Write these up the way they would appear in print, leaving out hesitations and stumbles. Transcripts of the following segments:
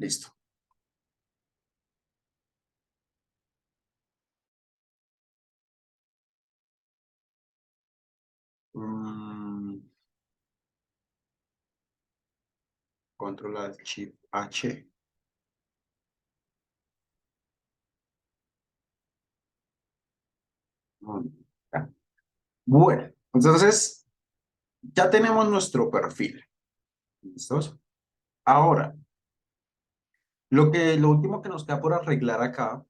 Listo. Mm, Control Alt Shift H. Mm, ya. Bueno, entonces ya tenemos nuestro perfil. ¿Listos? Ahora, lo último que nos queda por arreglar acá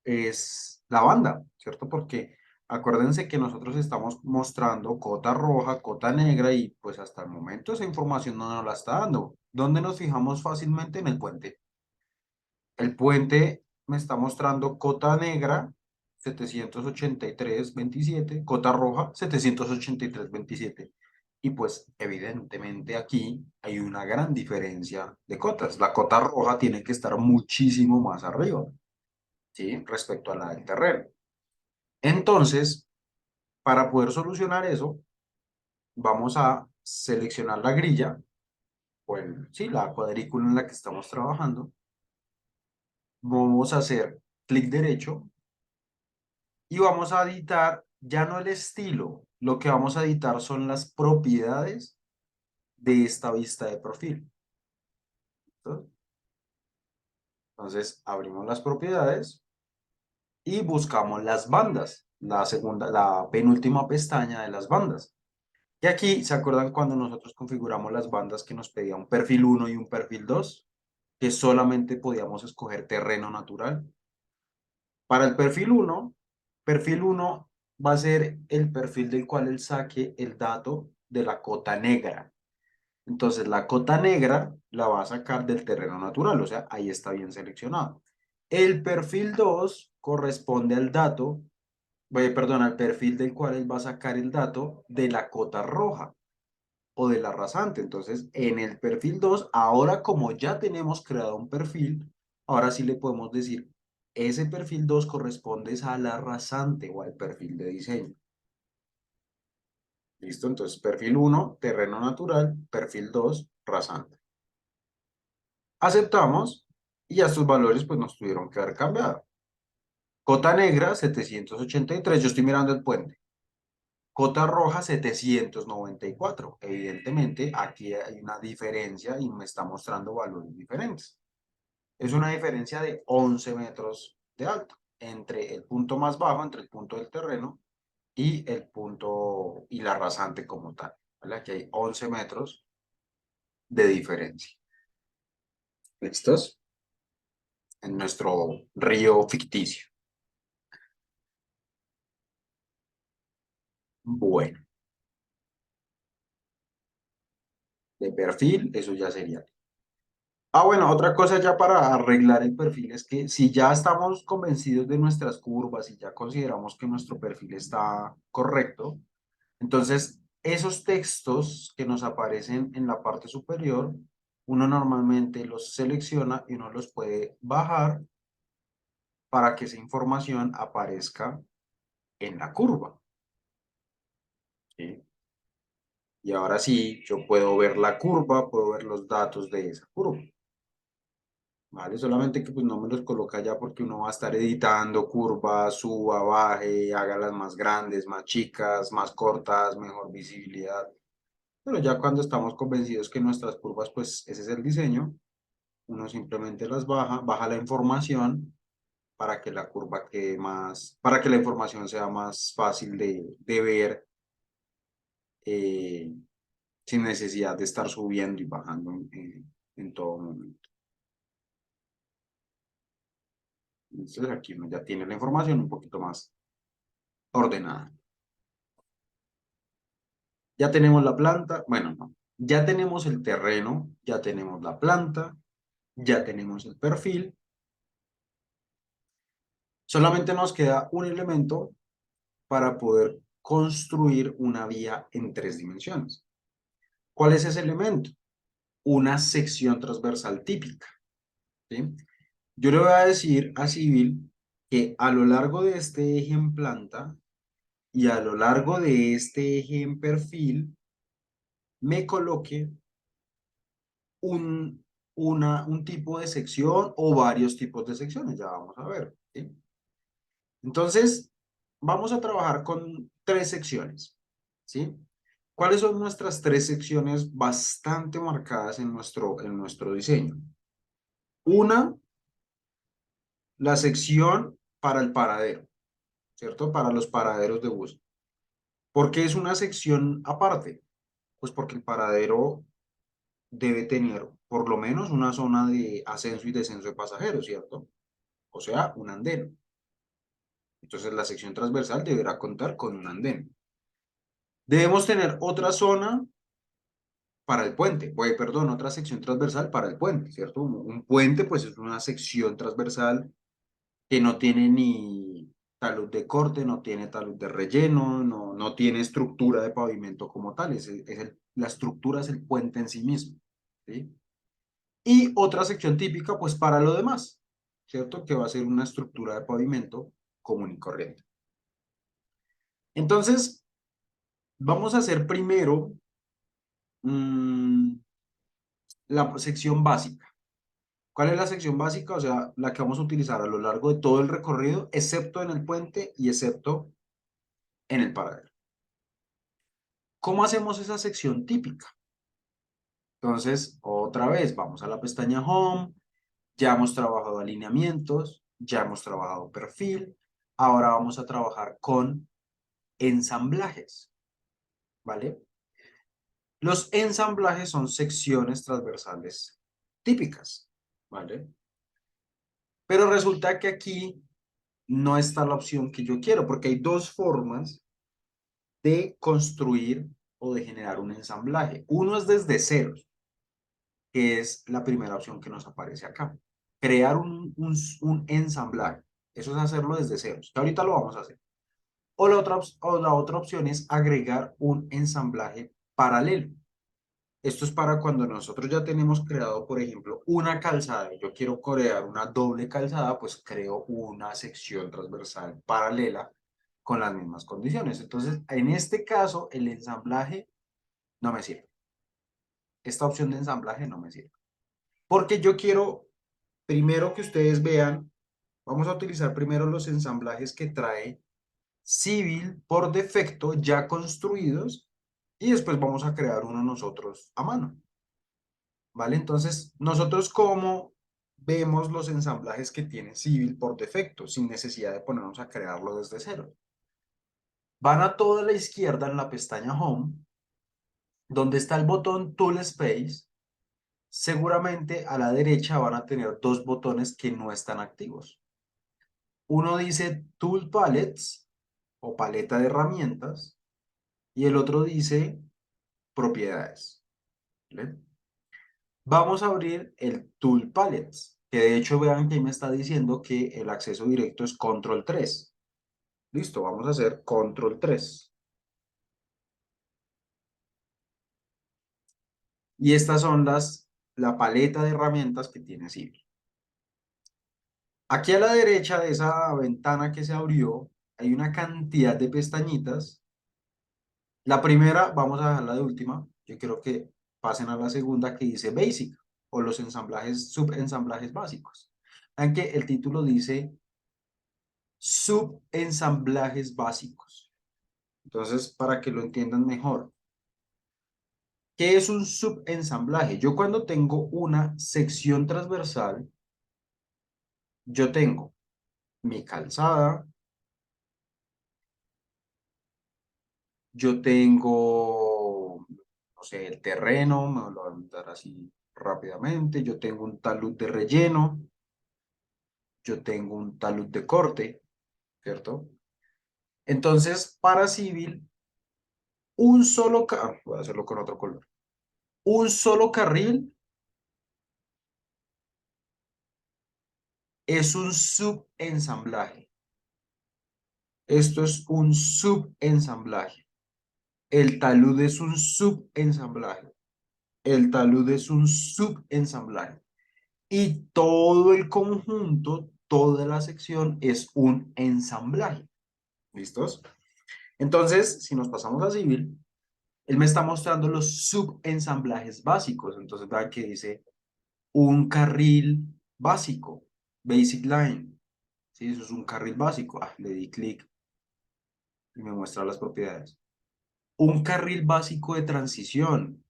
es la banda, ¿cierto? Porque acuérdense que nosotros estamos mostrando cota roja, cota negra y pues hasta el momento esa información no nos la está dando. ¿Dónde nos fijamos fácilmente? En el puente. El puente me está mostrando cota negra 783,27, cota roja 783,27. Y pues evidentemente aquí hay una gran diferencia de cotas. La cota roja tiene que estar muchísimo más arriba, ¿sí? Respecto a la del terreno. Entonces, para poder solucionar eso, vamos a seleccionar la grilla, o sí, la cuadrícula en la que estamos trabajando. Vamos a hacer clic derecho y vamos a editar ya no el estilo, lo que vamos a editar son las propiedades de esta vista de perfil. ¿Listo? Entonces, abrimos las propiedades y buscamos las bandas, la penúltima pestaña de las bandas. Y aquí, ¿se acuerdan cuando nosotros configuramos las bandas que nos pedía un perfil 1 y un perfil 2? Que solamente podíamos escoger terreno natural. Para el perfil uno va a ser el perfil del cual él saque el dato de la cota negra. Entonces, la cota negra la va a sacar del terreno natural, o sea, ahí está bien seleccionado. El perfil 2 corresponde al dato, perdón, al perfil del cual él va a sacar el dato de la cota roja o de la rasante. Entonces, en el perfil 2 ahora como ya tenemos creado un perfil, ahora sí le podemos decir, ese perfil 2 corresponde a la rasante o al perfil de diseño. ¿Listo? Entonces, perfil 1 terreno natural, perfil 2 rasante. Aceptamos y ya estos valores pues nos tuvieron que haber cambiado. Cota negra, 783, yo estoy mirando el puente. Cota roja 794. Evidentemente, aquí hay una diferencia y me está mostrando valores diferentes. Es una diferencia de 11 metros de alto entre el punto más bajo, entre el punto del terreno y el punto y la rasante como tal. ¿Vale? Aquí hay 11 metros de diferencia. ¿Listos? En nuestro río ficticio. Bueno, de perfil, eso ya sería. Ah, bueno, otra cosa ya para arreglar el perfil es que si ya estamos convencidos de nuestras curvas y ya consideramos que nuestro perfil está correcto, entonces esos textos que nos aparecen en la parte superior, uno normalmente los selecciona y uno los puede bajar para que esa información aparezca en la curva, ¿sí? Y ahora sí, yo puedo ver la curva, puedo ver los datos de esa curva. ¿Vale? Solamente que pues no me los coloca ya porque uno va a estar editando curvas, suba, baje, hágalas más grandes, más chicas, más cortas, mejor visibilidad. Pero ya cuando estamos convencidos que nuestras curvas, pues ese es el diseño, uno simplemente las baja, baja la información para que la curva quede más, para que la información sea más fácil de ver eh, sin necesidad de estar subiendo y bajando en todo momento. Entonces aquí uno ya tiene la información un poquito más ordenada. Ya tenemos la planta, bueno, no, ya tenemos el terreno, ya tenemos la planta, ya tenemos el perfil. Solamente nos queda un elemento para poder construir una vía en 3 dimensiones. ¿Cuál es ese elemento? Una sección transversal típica, ¿sí? Yo le voy a decir a Civil que a lo largo de este eje en planta y a lo largo de este eje en perfil me coloque un, un tipo de sección o varios tipos de secciones, ya vamos a ver, ¿sí? Entonces, vamos a trabajar con tres secciones, ¿sí? ¿Cuáles son nuestras tres secciones bastante marcadas en nuestro diseño? Una, la sección para el paradero, ¿cierto? Para los paraderos de bus. ¿Por qué es una sección aparte? Pues porque el paradero debe tener por lo menos una zona de ascenso y descenso de pasajeros, ¿cierto? O sea, un andén. Entonces la sección transversal deberá contar con un andén. Debemos tener otra zona para el puente, perdón, otra sección transversal para el puente, ¿cierto? Un puente pues es una sección transversal que no tiene ni talud de corte, no tiene talud de relleno, no tiene estructura de pavimento como tal, la estructura es el puente en sí mismo, ¿sí? Y otra sección típica, pues para lo demás, ¿cierto? Que va a ser una estructura de pavimento común y corriente. Entonces, vamos a hacer primero mmm, la sección básica. ¿Cuál es la sección básica? O sea, la que vamos a utilizar a lo largo de todo el recorrido, excepto en el puente y excepto en el paradero. ¿Cómo hacemos esa sección típica? Entonces, otra vez, vamos a la pestaña Home, ya hemos trabajado alineamientos, ya hemos trabajado perfil, ahora vamos a trabajar con ensamblajes, ¿vale? Los ensamblajes son secciones transversales típicas, ¿vale? Pero resulta que aquí no está la opción que yo quiero, porque hay dos formas de construir o de generar un ensamblaje. Uno es desde ceros, que es la primera opción que nos aparece acá. Crear un ensamblaje. Eso es hacerlo desde ceros, que ahorita lo vamos a hacer. O la otra opción es agregar un ensamblaje paralelo. Esto es para cuando nosotros ya tenemos creado, por ejemplo, una calzada y yo quiero crear una doble calzada, pues creo una sección transversal paralela con las mismas condiciones. Entonces, en este caso, el ensamblaje no me sirve. Esta opción de ensamblaje no me sirve. Porque yo quiero, primero que ustedes vean, vamos a utilizar primero los ensamblajes que trae Civil por defecto ya construidos y después vamos a crear uno nosotros a mano. ¿Vale? Entonces, nosotros cómo vemos los ensamblajes que tiene Civil por defecto, sin necesidad de ponernos a crearlo desde cero. Van a toda la izquierda en la pestaña Home, donde está el botón Tool Space. Seguramente a la derecha van a tener dos botones que no están activos. Uno dice Tool Palettes o paleta de herramientas y el otro dice propiedades. ¿Vale? Vamos a abrir el Tool Palettes, que de hecho vean que me está diciendo que el acceso directo es control 3. Listo, vamos a hacer control 3. Y estas son la paleta de herramientas que tiene Civil. Aquí a la derecha de esa ventana que se abrió, hay una cantidad de pestañitas. La primera, vamos a dejarla de última. Yo quiero que pasen a la segunda que dice Basic o los ensamblajes, subensamblajes básicos. Vean que el título dice subensamblajes básicos. Entonces, para que lo entiendan mejor, ¿qué es un subensamblaje? Yo cuando tengo una sección transversal, yo tengo mi calzada, yo tengo, no sé, el terreno, me lo voy a dar así rápidamente, yo tengo un talud de relleno, yo tengo un talud de corte, ¿cierto? Entonces, para civil, voy a hacerlo con otro color, un solo carril es un subensamblaje. Esto es un subensamblaje. El talud es un subensamblaje. El talud es un subensamblaje. Y todo el conjunto, toda la sección es un ensamblaje. ¿Listos? Entonces, si nos pasamos a civil, él me está mostrando los subensamblajes básicos. Entonces, vean que dice un carril básico, basic line. ¿Sí? Eso es un carril básico. Ah, le di clic y me muestra las propiedades. Un carril básico de transición,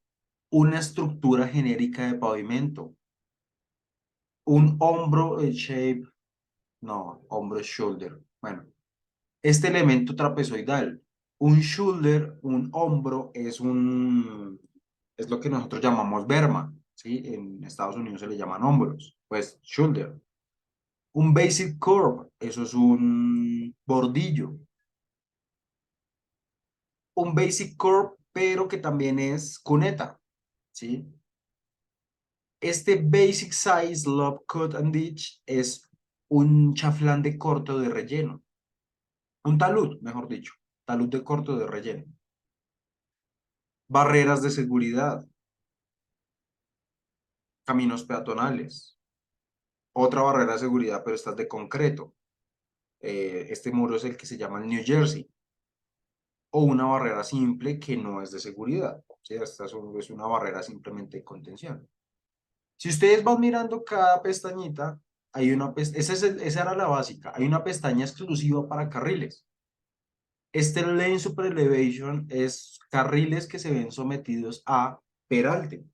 una estructura genérica de pavimento, un hombro shape, no, hombro shoulder. Bueno, este elemento trapezoidal, un shoulder, un hombro, es lo que nosotros llamamos berma, ¿sí? En Estados Unidos se le llaman hombros, pues shoulder. Un basic curve, eso es un bordillo. Un basic curve, pero que también es cuneta, ¿sí? Este basic size lob cut and ditch es un chaflán de corto de relleno, un talud, mejor dicho, talud de corto de relleno. Barreras de seguridad, caminos peatonales, otra barrera de seguridad, pero esta es de concreto. Este muro es el que se llama el New Jersey, o una barrera simple que no es de seguridad. ¿Sí? Esta es una barrera simplemente de contención. Si ustedes van mirando cada pestañita, hay una esa era la básica. Hay una pestaña exclusiva para carriles. Este Lane Super Elevation es carriles que se ven sometidos a peralte.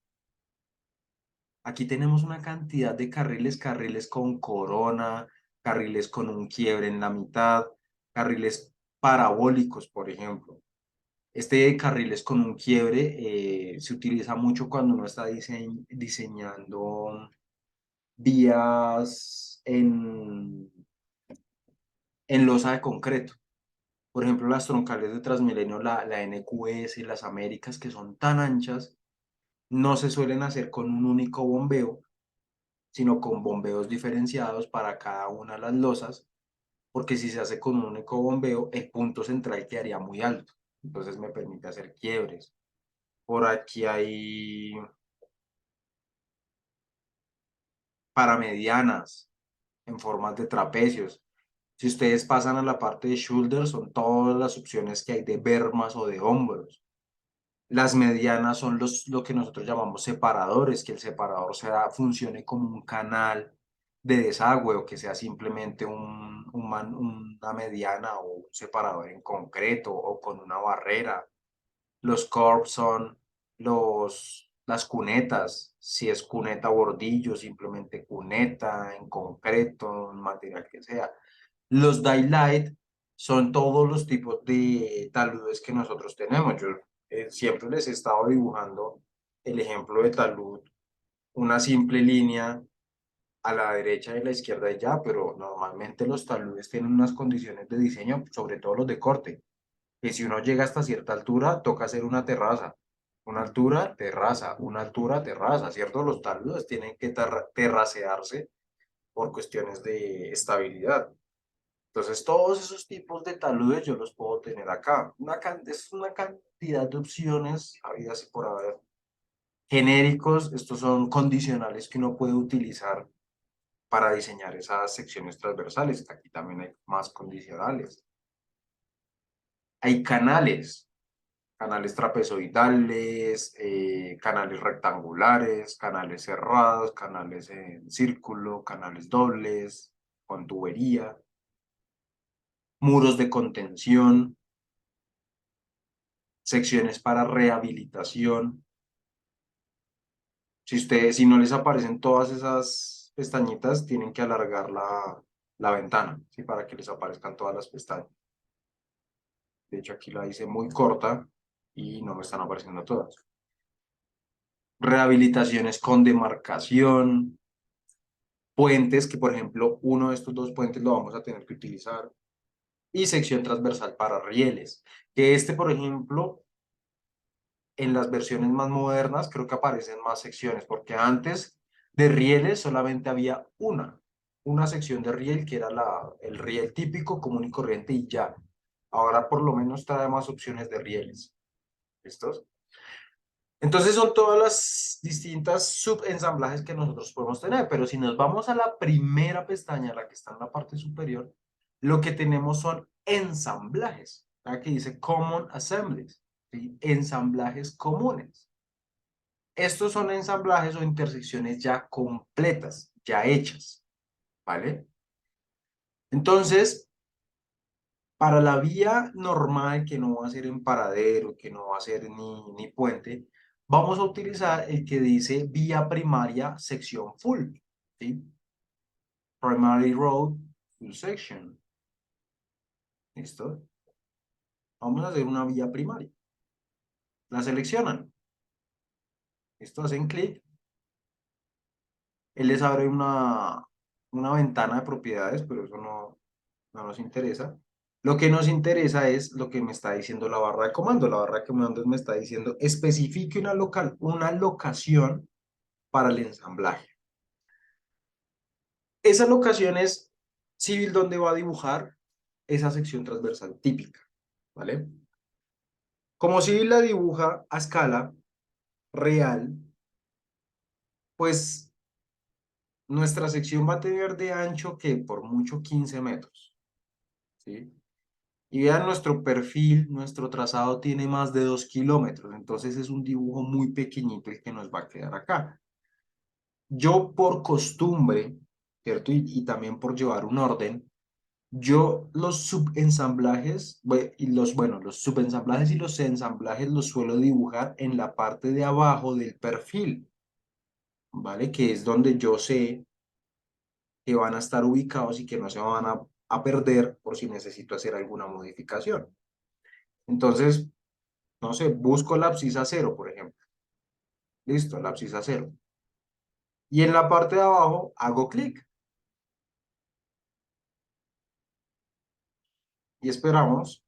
Aquí tenemos una cantidad de carriles, carriles con corona, carriles con un quiebre en la mitad, carriles parabólicos, por ejemplo. Este de carriles con un quiebre se utiliza mucho cuando uno está diseñando vías en losa de concreto. Por ejemplo, las troncales de Transmilenio, la NQS, las Américas, que son tan anchas, no se suelen hacer con un único bombeo, sino con bombeos diferenciados para cada una de las losas, porque si se hace con un único bombeo, el punto central quedaría muy alto. Entonces me permite hacer quiebres. Por aquí hay paramedianas en formas de trapecios. Si ustedes pasan a la parte de shoulder, son todas las opciones que hay de bermas o de hombros. Las medianas son lo que nosotros llamamos separadores, que el separador funcione como un canal de desagüe o que sea simplemente una mediana o un separador en concreto o con una barrera. Los curbs son las cunetas, si es cuneta bordillo, simplemente cuneta en concreto, en material que sea. Los daylight son todos los tipos de taludes que nosotros tenemos. Yo siempre les he estado dibujando el ejemplo de talud, una simple línea a la derecha y a la izquierda y ya, pero normalmente los taludes tienen unas condiciones de diseño, sobre todo los de corte, que si uno llega hasta cierta altura, toca hacer una terraza. Una altura, terraza, una altura, terraza, ¿cierto? Los taludes tienen que terracearse por cuestiones de estabilidad. Entonces, todos esos tipos de taludes yo los puedo tener acá. Es una cantidad de opciones habidas y por haber. Genéricos, estos son condicionales que uno puede utilizar para diseñar esas secciones transversales. Aquí también hay más condicionales. Hay canales trapezoidales, canales rectangulares, canales cerrados, canales en círculo, canales dobles, con tubería, muros de contención, secciones para rehabilitación. Si no les aparecen todas esas pestañitas, tienen que alargar la ventana, ¿sí? Para que les aparezcan todas las pestañas. De hecho, aquí la hice muy corta y no me están apareciendo todas. Rehabilitaciones con demarcación, puentes, que por ejemplo, uno de estos dos puentes lo vamos a tener que utilizar, y sección transversal para rieles, que por ejemplo, en las versiones más modernas creo que aparecen más secciones, porque antes de rieles solamente había una sección de riel que era el riel típico, común y corriente y ya. Ahora por lo menos trae más opciones de rieles. ¿Listos? Entonces son todas las distintas subensamblajes que nosotros podemos tener, pero si nos vamos a la primera pestaña, la que está en la parte superior, lo que tenemos son ensamblajes. Aquí dice Common Assemblies, ¿sí? Ensamblajes comunes. Estos son ensamblajes o intersecciones ya completas, ya hechas, ¿vale? Entonces, para la vía normal, que no va a ser en paradero, que no va a ser ni puente, vamos a utilizar el que dice vía primaria sección full, ¿sí? Primary road full section, ¿listo? Vamos a hacer una vía primaria. La seleccionan, ¿listo? Hacen clic, él les abre una ventana de propiedades, pero eso no nos interesa. Lo que nos interesa es lo que me está diciendo la barra de comando. La barra de comandos me está diciendo especifique una locación para el ensamblaje. Esa locación es Civil donde va a dibujar esa sección transversal típica, ¿vale? Como Civil la dibuja a escala real, pues nuestra sección va a tener de ancho que por mucho 15 metros, ¿sí? Y vean nuestro perfil, nuestro trazado tiene más de 2 kilómetros, entonces es un dibujo muy pequeñito el que nos va a quedar acá. Yo por costumbre, ¿cierto? Y también por llevar un orden, yo los subensamblajes, bueno, los subensamblajes y los ensamblajes los suelo dibujar en la parte de abajo del perfil, ¿vale? Que es donde yo sé que van a estar ubicados y que no se van a perder por si necesito hacer alguna modificación. Entonces, no sé, busco la abscisa cero, por ejemplo. Listo, la abscisa cero. Y en la parte de abajo hago clic y esperamos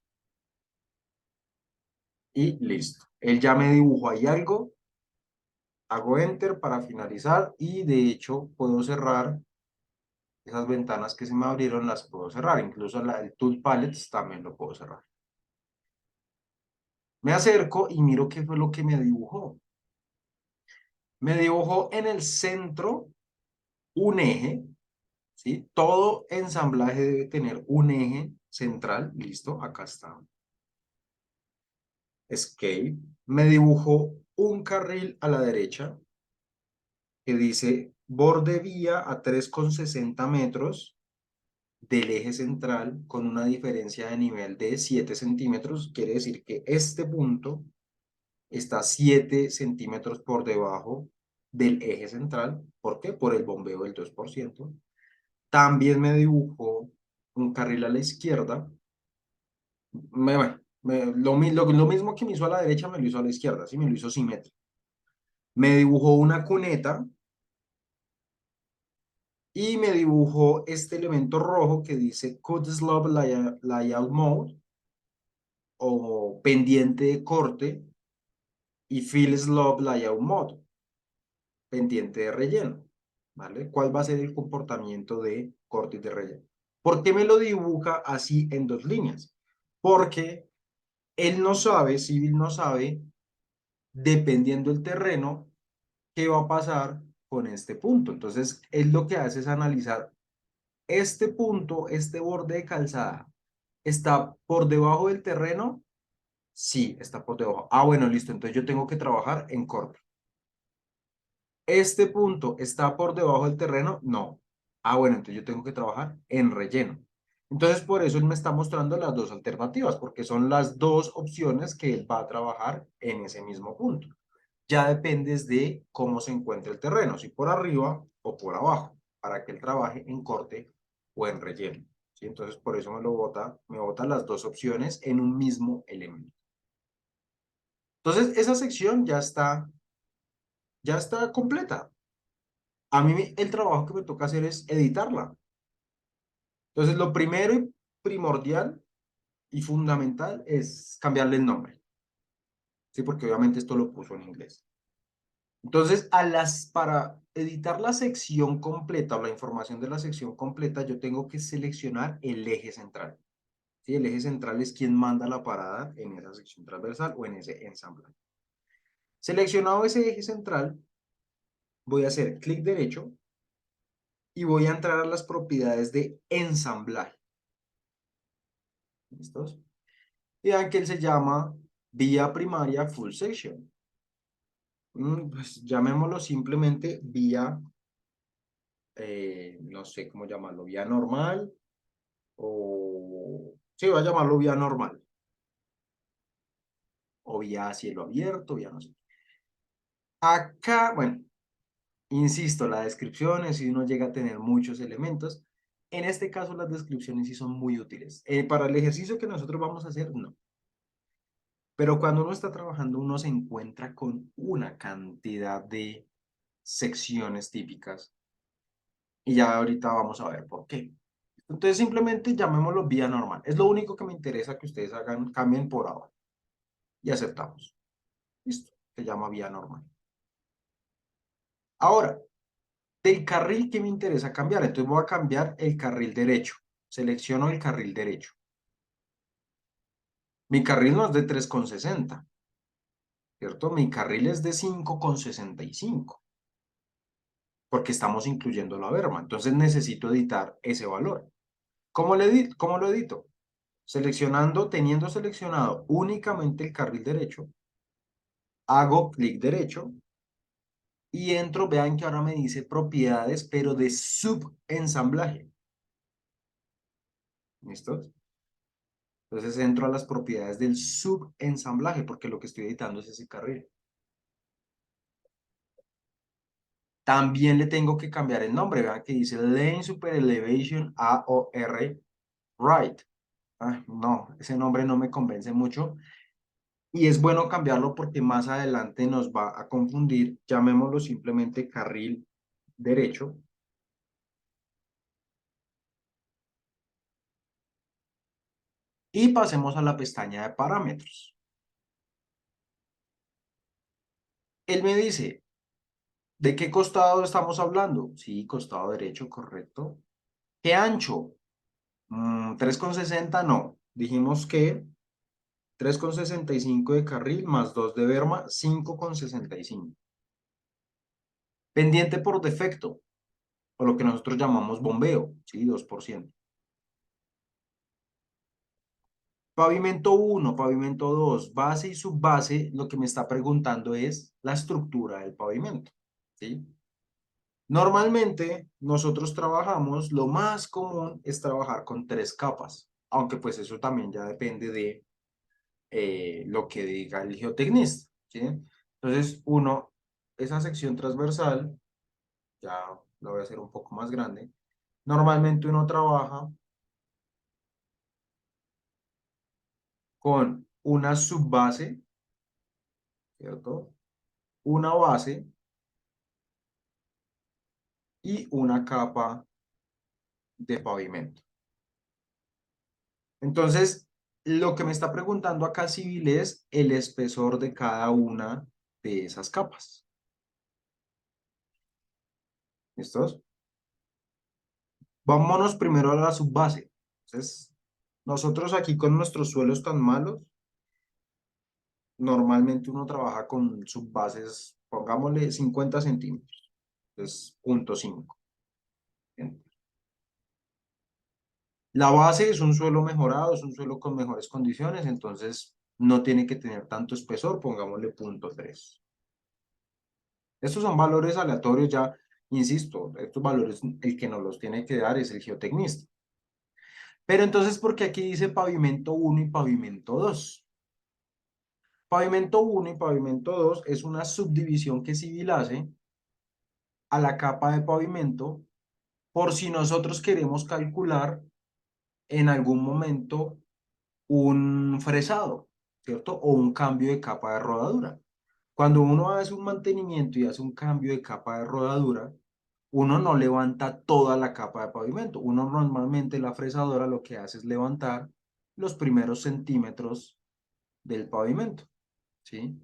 y listo. Él ya me dibujó ahí algo, hago enter para finalizar y de hecho puedo cerrar esas ventanas que se me abrieron, las puedo cerrar. Incluso el Tool Palettes también lo puedo cerrar. Me acerco y miro qué fue lo que me dibujó. Me dibujó en el centro un eje, ¿sí? Todo ensamblaje debe tener un eje central, listo, acá está. Escape. Me dibujó un carril a la derecha que dice borde vía a 3,60 metros del eje central con una diferencia de nivel de 7 centímetros. Quiere decir que este punto está 7 centímetros por debajo del eje central. ¿Por qué? Por el bombeo del 2%. También me dibujó un carril a la izquierda. Bueno, lo mismo que me hizo a la derecha me lo hizo a la izquierda, ¿sí? Me lo hizo simétrico. Me dibujó una cuneta y me dibujó este elemento rojo que dice Cut Slope Layout Mode o pendiente de corte y Fill Slope Layout Mode, pendiente de relleno, ¿vale? ¿Cuál va a ser el comportamiento de corte y de relleno? ¿Por qué me lo dibuja así en dos líneas? Porque él no sabe, Civil no sabe, dependiendo del terreno, qué va a pasar con este punto. Entonces, él lo que hace es analizar este punto, este borde de calzada, ¿está por debajo del terreno? Sí, está por debajo. Ah, bueno, listo. Entonces yo tengo que trabajar en corto. ¿Este punto está por debajo del terreno? No. Ah, bueno, entonces yo tengo que trabajar en relleno. Entonces, por eso él me está mostrando las dos alternativas, porque son las dos opciones que él va a trabajar en ese mismo punto. Ya dependes de cómo se encuentre el terreno, si por arriba o por abajo, para que él trabaje en corte o en relleno. ¿Sí? Entonces, por eso me bota las dos opciones en un mismo elemento. Entonces, esa sección ya está completa. A mí el trabajo que me toca hacer es editarla. Entonces, lo primero y primordial y fundamental es cambiarle el nombre. Sí, porque obviamente esto lo puso en inglés. Entonces, para editar la sección completa o la información de la sección completa, yo tengo que seleccionar el eje central. ¿Sí? El eje central es quien manda la parada en esa sección transversal o en ese ensamblaje. Seleccionado ese eje central, voy a hacer clic derecho y voy a entrar a las propiedades de ensamblaje. ¿Listos? Y vean que él se llama vía primaria full section. Pues llamémoslo simplemente vía, no sé cómo llamarlo, vía normal o... Sí, voy a llamarlo vía normal o vía cielo abierto, vía no sé. Acá, bueno, insisto, la descripción es si uno llega a tener muchos elementos. En este caso, las descripciones sí son muy útiles. Para el ejercicio que nosotros vamos a hacer, no. Pero cuando uno está trabajando, uno se encuentra con una cantidad de secciones típicas y ya ahorita vamos a ver por qué. Entonces simplemente llamémoslo vía normal. Es lo único que me interesa que ustedes hagan, cambien por ahora y aceptamos. Listo, se llama vía normal. Ahora, del carril que me interesa cambiar, entonces voy a cambiar el carril derecho. Selecciono el carril derecho. Mi carril no es de 3,60, ¿cierto? Mi carril es de 5,65, porque estamos incluyendo la berma. Entonces necesito editar ese valor. ¿Cómo lo edito? Seleccionando, teniendo seleccionado únicamente el carril derecho, hago clic derecho y entro. Vean que ahora me dice propiedades, pero de subensamblaje. ¿Listo? Entonces entro a las propiedades del subensamblaje, porque lo que estoy editando es ese carril. También le tengo que cambiar el nombre. Vean que dice Lane Super Elevation AOR Right. Ay, no, ese nombre no me convence mucho. Y es bueno cambiarlo porque más adelante nos va a confundir. Llamémoslo simplemente carril derecho. Y pasemos a la pestaña de parámetros. Él me dice, ¿de qué costado estamos hablando? Sí, costado derecho, correcto. ¿Qué ancho? 3,60 no. Dijimos que 3,65 de carril más 2 de berma, 5,65. Pendiente por defecto, o lo que nosotros llamamos bombeo, ¿sí? 2%. Pavimento uno, pavimento 2, base y subbase, lo que me está preguntando es la estructura del pavimento, ¿sí? Normalmente nosotros trabajamos, lo más común es trabajar con 3 capas, aunque pues eso también ya depende de lo que diga el geotecnista, ¿sí? Entonces uno, esa sección transversal, ya la voy a hacer un poco más grande, normalmente uno trabaja con una subbase, ¿cierto? Una base y una capa de pavimento. Entonces, lo que me está preguntando acá Civil es el espesor de cada una de esas capas. ¿Listos? Vámonos primero a la subbase. Entonces, nosotros aquí con nuestros suelos tan malos, normalmente uno trabaja con subbases, pongámosle 50 centímetros. Entonces, 0,5. La base es un suelo mejorado, es un suelo con mejores condiciones, entonces no tiene que tener tanto espesor, pongámosle 0,3. Estos son valores aleatorios ya, insisto, estos valores el que nos los tiene que dar es el geotecnista. Pero entonces, ¿por qué aquí dice pavimento uno y pavimento 2? Pavimento uno y pavimento 2 es una subdivisión que Civil hace a la capa de pavimento por si nosotros queremos calcular en algún momento un fresado, ¿cierto? O un cambio de capa de rodadura. Cuando uno hace un mantenimiento y hace un cambio de capa de rodadura, uno no levanta toda la capa de pavimento. Uno normalmente la fresadora lo que hace es levantar los primeros centímetros del pavimento, ¿sí?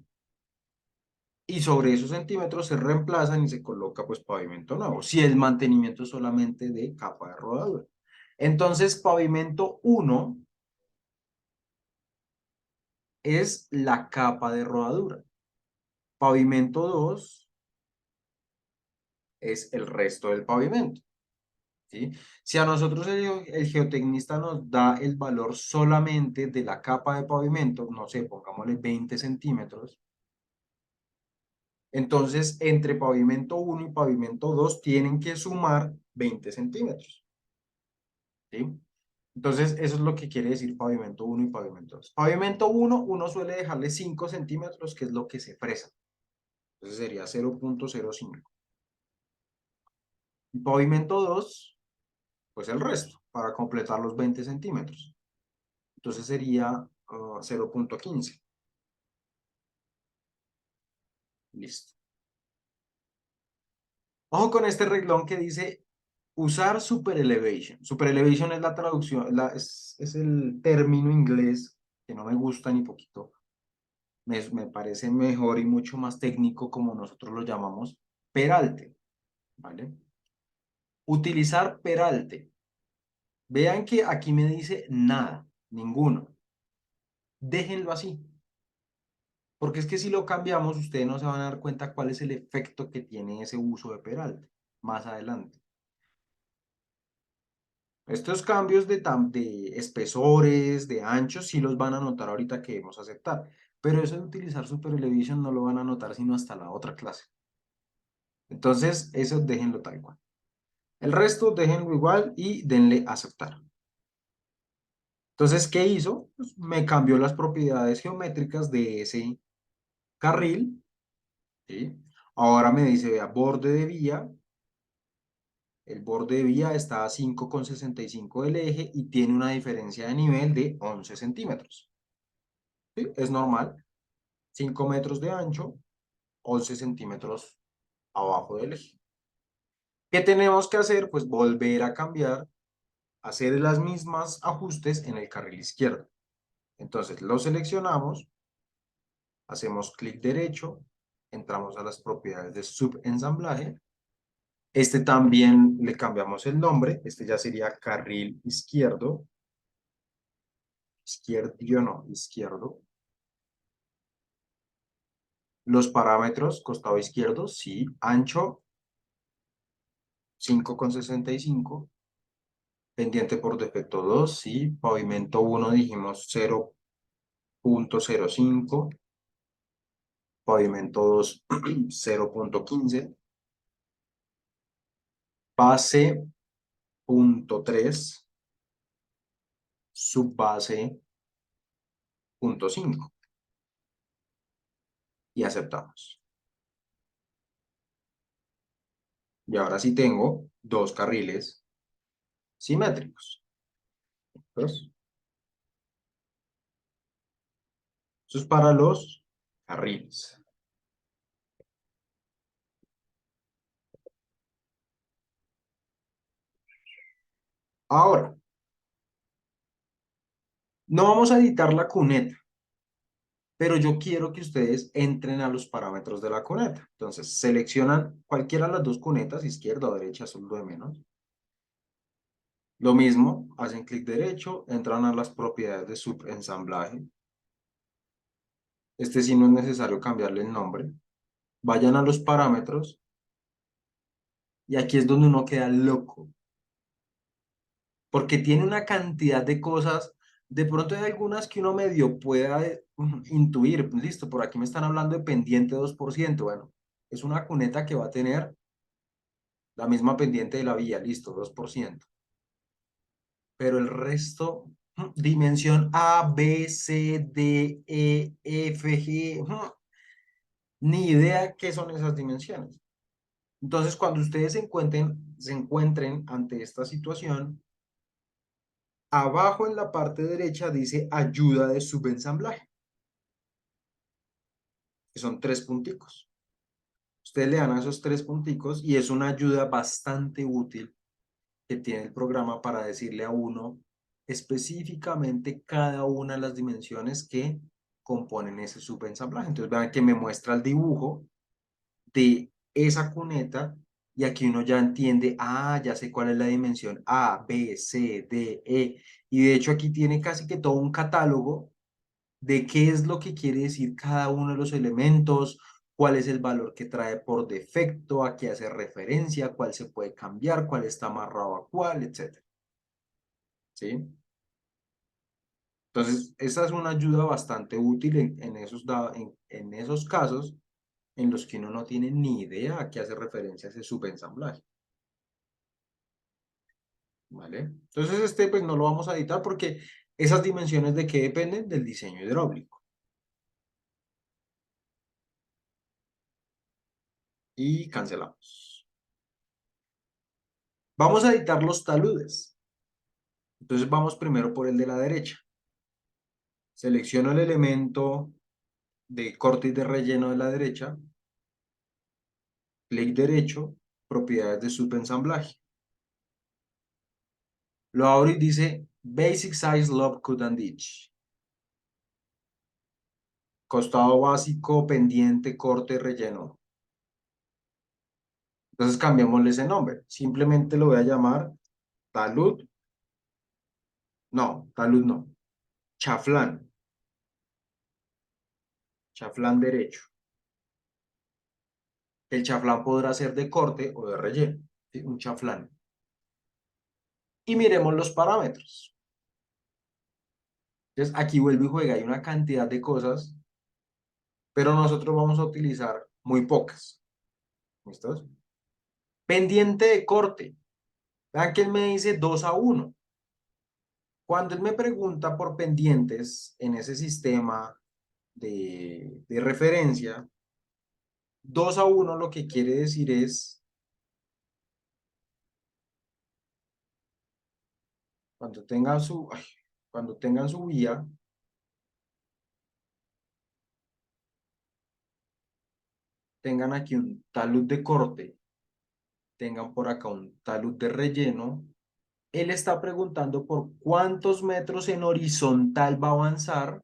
Y sobre esos centímetros se reemplazan y se coloca pues pavimento nuevo, si el mantenimiento es solamente de capa de rodadura. Entonces, pavimento uno es la capa de rodadura. Pavimento 2 es el resto del pavimento, ¿sí? Si a nosotros el geotecnista nos da el valor solamente de la capa de pavimento, no sé, pongámosle 20 centímetros, Entonces, entre pavimento 1 y pavimento 2 tienen que sumar 20 centímetros. ¿Sí? Entonces, eso es lo que quiere decir pavimento 1 y pavimento 2. Pavimento 1, uno suele dejarle 5 centímetros, que es lo que se fresa. Entonces sería 0,05. Y pavimento 2, pues el resto, para completar los 20 centímetros. Entonces sería 0,15. Listo. Ojo con este reglón que dice usar super elevation. Super elevation es la traducción, es el término inglés que no me gusta ni poquito. Me parece mejor y mucho más técnico como nosotros lo llamamos peralte, ¿vale? Utilizar peralte. Vean que aquí me dice nada, ninguno. Déjenlo así, porque es que si lo cambiamos, ustedes no se van a dar cuenta cuál es el efecto que tiene ese uso de peralte más adelante. Estos cambios de espesores, de anchos, sí los van a notar ahorita que debemos aceptar, pero eso de utilizar Super Elevation no lo van a notar sino hasta la otra clase. Entonces, eso déjenlo tal cual. El resto déjenlo igual y denle aceptar. Entonces, ¿qué hizo? Pues me cambió las propiedades geométricas de ese carril, ¿sí? Ahora me dice, vea, borde de vía. El borde de vía está a 5,65 del eje y tiene una diferencia de nivel de 11 centímetros. ¿Sí? Es normal. 5 metros de ancho, 11 centímetros abajo del eje. ¿Qué tenemos que hacer? Pues volver a cambiar, hacer las mismas ajustes en el carril izquierdo. Entonces lo seleccionamos, hacemos clic derecho, entramos a las propiedades de subensamblaje. Este también le cambiamos el nombre, este ya sería carril izquierdo, izquierdo, no, izquierdo. Los parámetros, costado izquierdo, sí, ancho 5,65, pendiente por defecto 2, sí, pavimento 1 dijimos 0,05, pavimento 2 0,15, base punto 3, subbase punto 5 y aceptamos. Y ahora sí tengo dos carriles simétricos. Entonces, eso es para los carriles. Ahora, no vamos a editar la cuneta, pero yo quiero que ustedes entren a los parámetros de la cuneta. Entonces, seleccionan cualquiera de las dos cunetas, izquierda o derecha, eso es lo de menos. Lo mismo, hacen clic derecho, entran a las propiedades de subensamblaje. Este sí no es necesario cambiarle el nombre. Vayan a los parámetros y aquí es donde uno queda loco, porque tiene una cantidad de cosas. De pronto hay algunas que uno medio pueda intuir. Pues listo, por aquí me están hablando de pendiente 2%. Bueno, es una cuneta que va a tener la misma pendiente de la vía, listo, 2%. Pero el resto, dimensión A, B, C, D, E, F, G, ni idea qué son esas dimensiones. Entonces, cuando ustedes se encuentren ante esta situación, abajo en la parte derecha dice ayuda de subensamblaje, que son tres punticos. Ustedes le dan a esos tres punticos y es una ayuda bastante útil que tiene el programa para decirle a uno específicamente cada una de las dimensiones que componen ese subensamblaje. Entonces vean que me muestra el dibujo de esa cuneta y aquí uno ya entiende, ya sé cuál es la dimensión A, B, C, D, E. Y de hecho aquí tiene casi que todo un catálogo de qué es lo que quiere decir cada uno de los elementos, cuál es el valor que trae por defecto, a qué hace referencia, cuál se puede cambiar, cuál está amarrado a cuál, etcétera. ¿Sí? Entonces, esa es una ayuda bastante útil en esos casos en los que uno no tiene ni idea a qué hace referencia ese subensamblaje. ¿Vale? Entonces pues no lo vamos a editar porque esas dimensiones de qué dependen del diseño hidráulico. Y cancelamos. Vamos a editar los taludes. Entonces vamos primero por el de la derecha. Selecciono el elemento de corte y de relleno de la derecha, clic derecho, propiedades de subensamblaje. Lo abro y dice Basic Size Lobe Cut and Ditch. Costado básico, pendiente, corte, relleno. Entonces cambiémosle ese nombre. Simplemente lo voy a llamar talud. No, talud no. Chaflán. Chaflán derecho. El chaflán podrá ser de corte o de relleno. ¿Sí? Un chaflán. Y miremos los parámetros. Entonces aquí vuelve y juega. Hay una cantidad de cosas, pero nosotros vamos a utilizar muy pocas. ¿Listos? Pendiente de corte. Vean que él me dice 2:1. Cuando él me pregunta por pendientes en ese sistema de referencia, 2:1 lo que quiere decir es, cuando tengan su vía, tengan aquí un talud de corte, tengan por acá un talud de relleno. Él está preguntando por cuántos metros en horizontal va a avanzar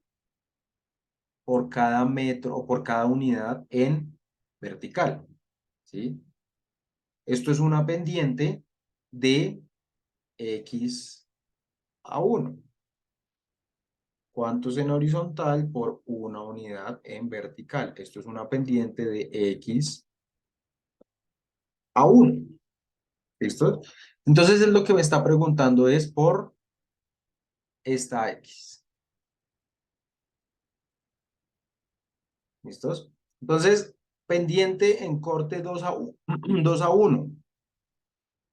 por cada metro o por cada unidad en vertical, ¿sí? Esto es una pendiente de X:1. ¿Cuántos en horizontal por una unidad en vertical? Esto es una pendiente de X:1. ¿Listo? Entonces, es lo que me está preguntando es por esta X. ¿Listos? Entonces, pendiente en corte 2:1.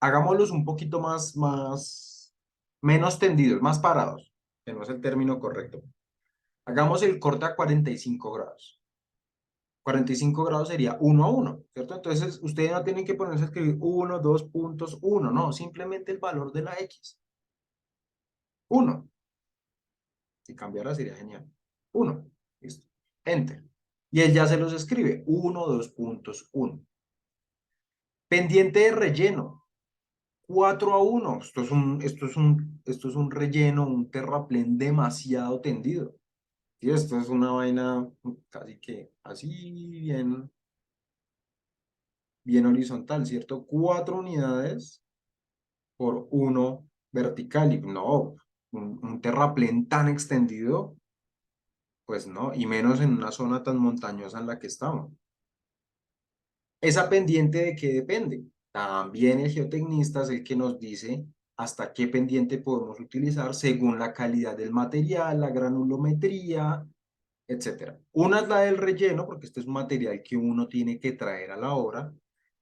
Hagámoslos un poquito menos tendidos, más parados, que no es el término correcto. Hagamos el corte a 45 grados. 45 grados sería 1:1, ¿cierto? Entonces, ustedes no tienen que ponerse a escribir 1, 2 puntos, 1, no, simplemente el valor de la X. 1. Si cambiara sería genial. 1. Listo. Enter. Y él ya se los escribe. 1, 2 puntos, 1. Pendiente de relleno. 4:1. Esto es un relleno, un terraplén demasiado tendido. Y esto es una vaina casi que así bien horizontal, ¿cierto? 4 unidades por 1 vertical. Y no, un terraplén tan extendido, pues no, y menos en una zona tan montañosa en la que estamos. ¿Esa pendiente de qué depende? También el geotecnista es el que nos dice hasta qué pendiente podemos utilizar según la calidad del material, la granulometría, etcétera. Una es la del relleno, porque este es un material que uno tiene que traer a la obra,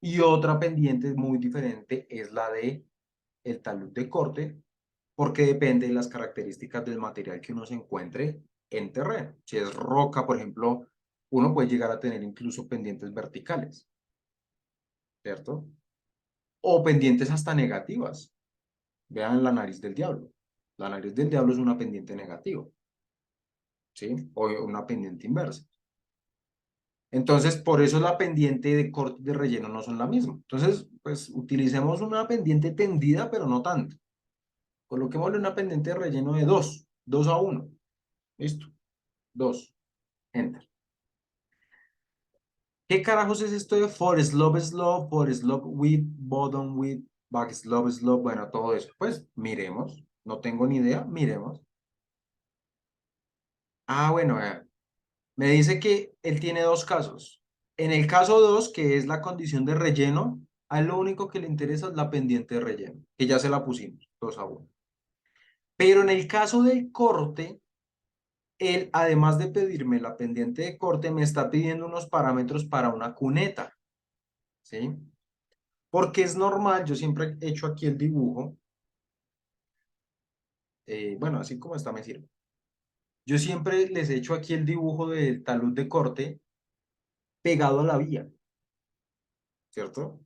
y otra pendiente muy diferente es la de el talud de corte, porque depende de las características del material que uno se encuentre en terreno. Si es roca, por ejemplo, uno puede llegar a tener incluso pendientes verticales, ¿cierto? O pendientes hasta negativas. Vean la nariz del diablo. La nariz del diablo es una pendiente negativa, ¿sí? O una pendiente inversa. Entonces, por eso la pendiente de corte y de relleno no son la misma. Entonces, pues utilicemos una pendiente tendida, pero no tanto. Coloquémosle una pendiente de relleno de 2:1. Listo. 2. Enter. ¿Qué carajos es esto de for slope, for slope width, bottom width, back slope? Bueno, todo eso. Pues miremos. No tengo ni idea. Miremos. Bueno, me dice que él tiene dos casos. En el caso 2, que es la condición de relleno, a él lo único que le interesa es la pendiente de relleno, que ya se la pusimos, 2:1. Pero en el caso del corte, Él, además de pedirme la pendiente de corte, me está pidiendo unos parámetros para una cuneta, ¿sí? Porque es normal, yo siempre he hecho aquí el dibujo, bueno, así como está me sirve. Yo siempre les he hecho aquí el dibujo del talud de corte pegado a la vía, ¿cierto?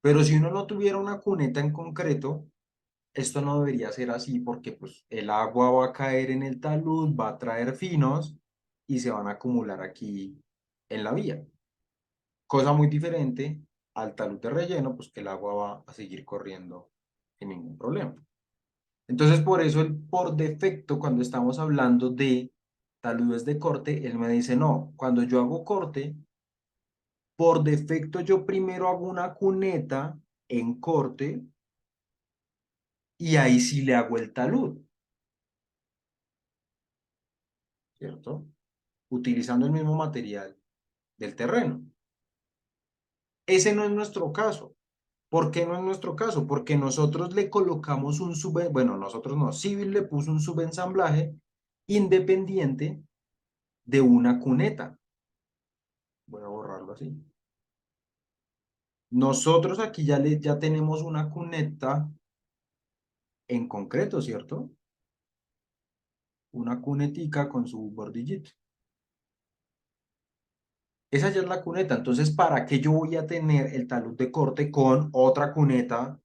Pero si uno no tuviera una cuneta en concreto, esto no debería ser así porque pues, el agua va a caer en el talud, va a traer finos y se van a acumular aquí en la vía. Cosa muy diferente al talud de relleno, pues que el agua va a seguir corriendo sin ningún problema. Entonces, por eso, por defecto, cuando estamos hablando de taludes de corte, él me dice, no, cuando yo hago corte, por defecto yo primero hago una cuneta en corte y ahí sí le hago el talud, ¿cierto? Utilizando el mismo material del terreno. Ese no es nuestro caso. ¿Por qué no es nuestro caso? Porque nosotros le colocamos bueno, nosotros no, Civil le puso un subensamblaje independiente de una cuneta. Voy a borrarlo así. Nosotros aquí ya tenemos una cuneta en concreto, ¿cierto? Una cunetica con su bordillito. Esa ya es la cuneta. Entonces, ¿para qué yo voy a tener el talud de corte con otra cuneta?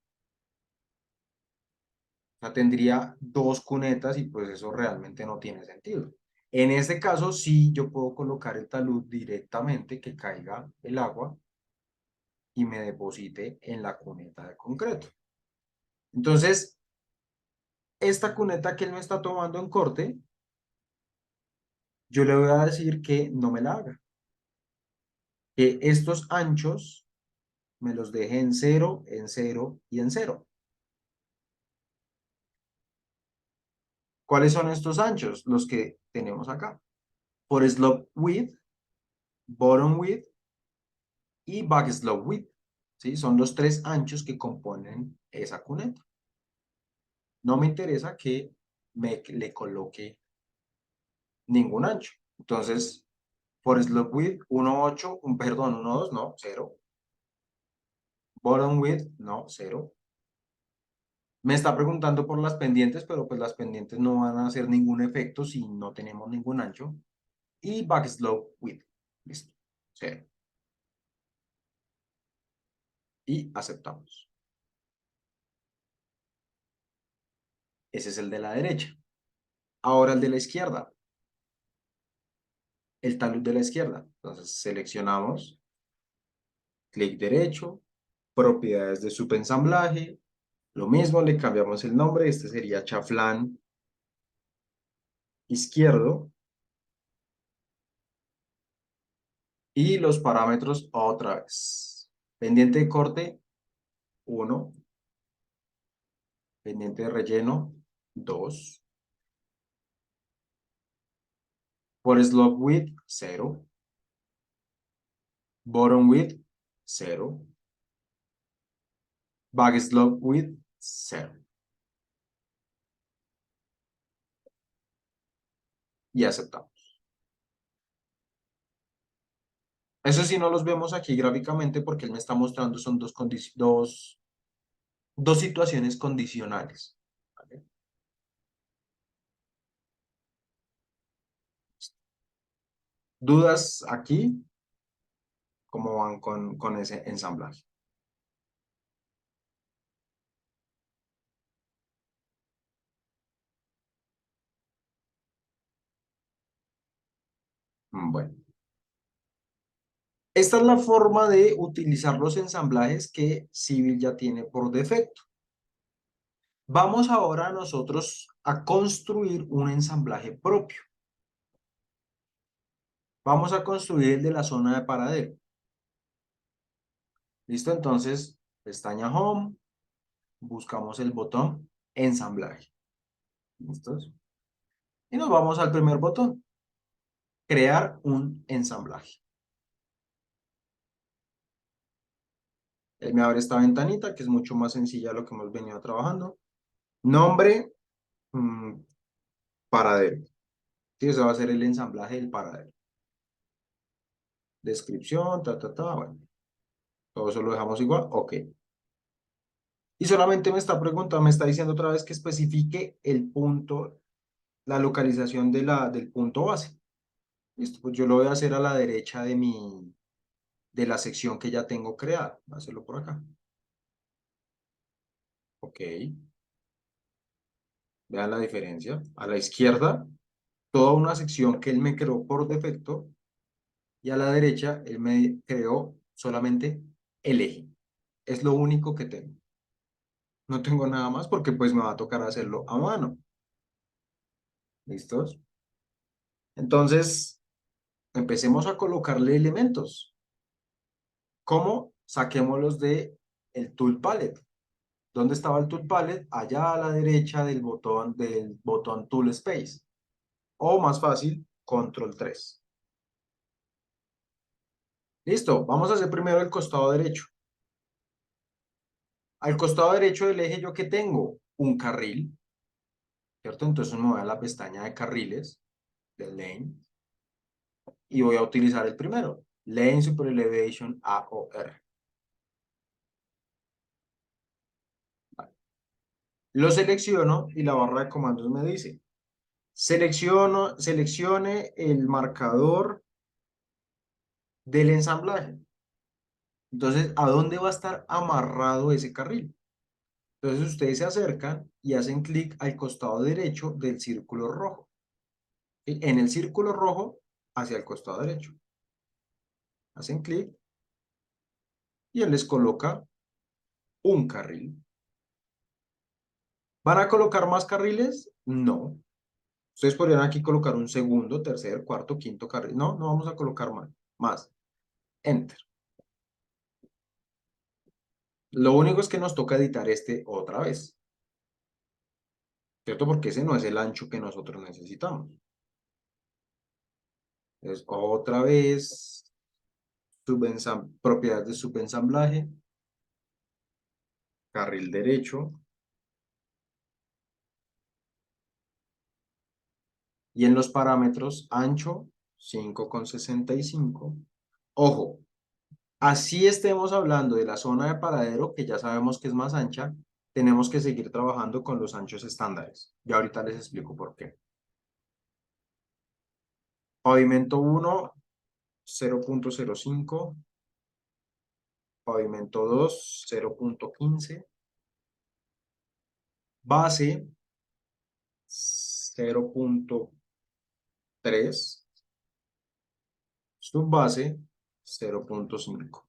O sea, tendría dos cunetas y pues eso realmente no tiene sentido. En este caso, sí, yo puedo colocar el talud directamente, que caiga el agua y me deposite en la cuneta de concreto. Entonces, esta cuneta que él me está tomando en corte, yo le voy a decir que no me la haga. Que estos anchos me los deje en cero, en cero y en cero. ¿Cuáles son estos anchos? Los que tenemos acá. Por slope width, bottom width y back slope width. ¿Sí? Son los tres anchos que componen esa cuneta. No me interesa que le coloque ningún ancho. Entonces, por slope width, 1,8, perdón, 1,2, no, cero. Bottom width, no, cero. Me está preguntando por las pendientes, pero pues las pendientes no van a hacer ningún efecto si no tenemos ningún ancho. Y back slope width. Listo. Cero. Y aceptamos. Ese es el de la derecha. Ahora el de la izquierda. El talud de la izquierda. Entonces seleccionamos, clic derecho, propiedades de subensamblaje. Lo mismo, le cambiamos el nombre. Este sería chaflán izquierdo. Y los parámetros otra vez. Pendiente de corte, 1. Pendiente de relleno, 2. Por slope width, 0. Bottom width, 0. Back slope width, 0. Y aceptamos. Eso sí no los vemos aquí gráficamente porque él me está mostrando son dos situaciones condicionales. ¿Vale? ¿Dudas aquí? ¿Cómo van con ese ensamblaje? Bueno, esta es la forma de utilizar los ensamblajes que Civil ya tiene por defecto. Vamos ahora nosotros a construir un ensamblaje propio. Vamos a construir el de la zona de paradero. ¿Listo? Entonces, pestaña Home, buscamos el botón Ensamblaje. ¿Listos? Y nos vamos al primer botón, Crear un ensamblaje. Él me abre esta ventanita, que es mucho más sencilla de lo que hemos venido trabajando. Nombre, paradero. Sí, eso va a ser el ensamblaje del paradero. Descripción, bueno. Todo eso lo dejamos igual, ok. Y solamente me está preguntando, me está diciendo otra vez que especifique el punto, la localización del punto base. Listo, pues yo lo voy a hacer a la derecha de la sección que ya tengo creada. Voy a hacerlo por acá. Ok, vean la diferencia. A la izquierda, toda una sección que él me creó por defecto y a la derecha, él me creó solamente el eje. Es lo único que tengo. No tengo nada más porque pues me va a tocar hacerlo a mano. ¿Listos? Entonces, empecemos a colocarle elementos. ¿Cómo? Saquémoslos de el Tool Palette. ¿Dónde estaba el Tool Palette? Allá a la derecha del botón Tool Space. O más fácil, Control 3. Listo, vamos a hacer primero el costado derecho. Al costado derecho del eje, ¿yo qué tengo? Un carril, ¿cierto? Entonces me voy a la pestaña de carriles, del Lane, y voy a utilizar el primero, Lane Super Elevation AOR. Lo selecciono y la barra de comandos me dice, seleccione el marcador del ensamblaje. Entonces, ¿a dónde va a estar amarrado ese carril? Entonces, ustedes se acercan y hacen clic al costado derecho del círculo rojo. ¿Sí? En el círculo rojo, hacia el costado derecho. Hacen clic y él les coloca un carril. ¿Van a colocar más carriles? No. Ustedes podrían aquí colocar un segundo, tercer, cuarto, quinto carril. No, no vamos a colocar más. Más. Enter. Lo único es que nos toca editar este otra vez, ¿cierto? Porque ese no es el ancho que nosotros necesitamos. Es otra vez, propiedades de subensamblaje, carril derecho, y en los parámetros ancho 5,65. Ojo, así estemos hablando de la zona de paradero, que ya sabemos que es más ancha, tenemos que seguir trabajando con los anchos estándares. Ya ahorita les explico por qué. Pavimento 1, 0,05. Pavimento 2, 0,15. Base, 0,3. Subbase, 0,5.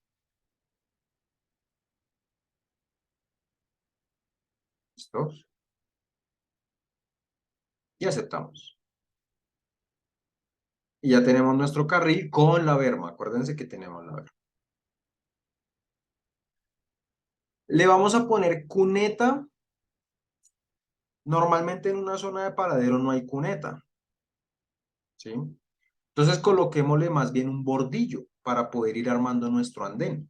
¿Listo? Y aceptamos. Y ya tenemos nuestro carril con la berma. Acuérdense que tenemos la berma. Le vamos a poner cuneta. Normalmente en una zona de paradero no hay cuneta, ¿sí? Entonces coloquémosle más bien un bordillo para poder ir armando nuestro andén.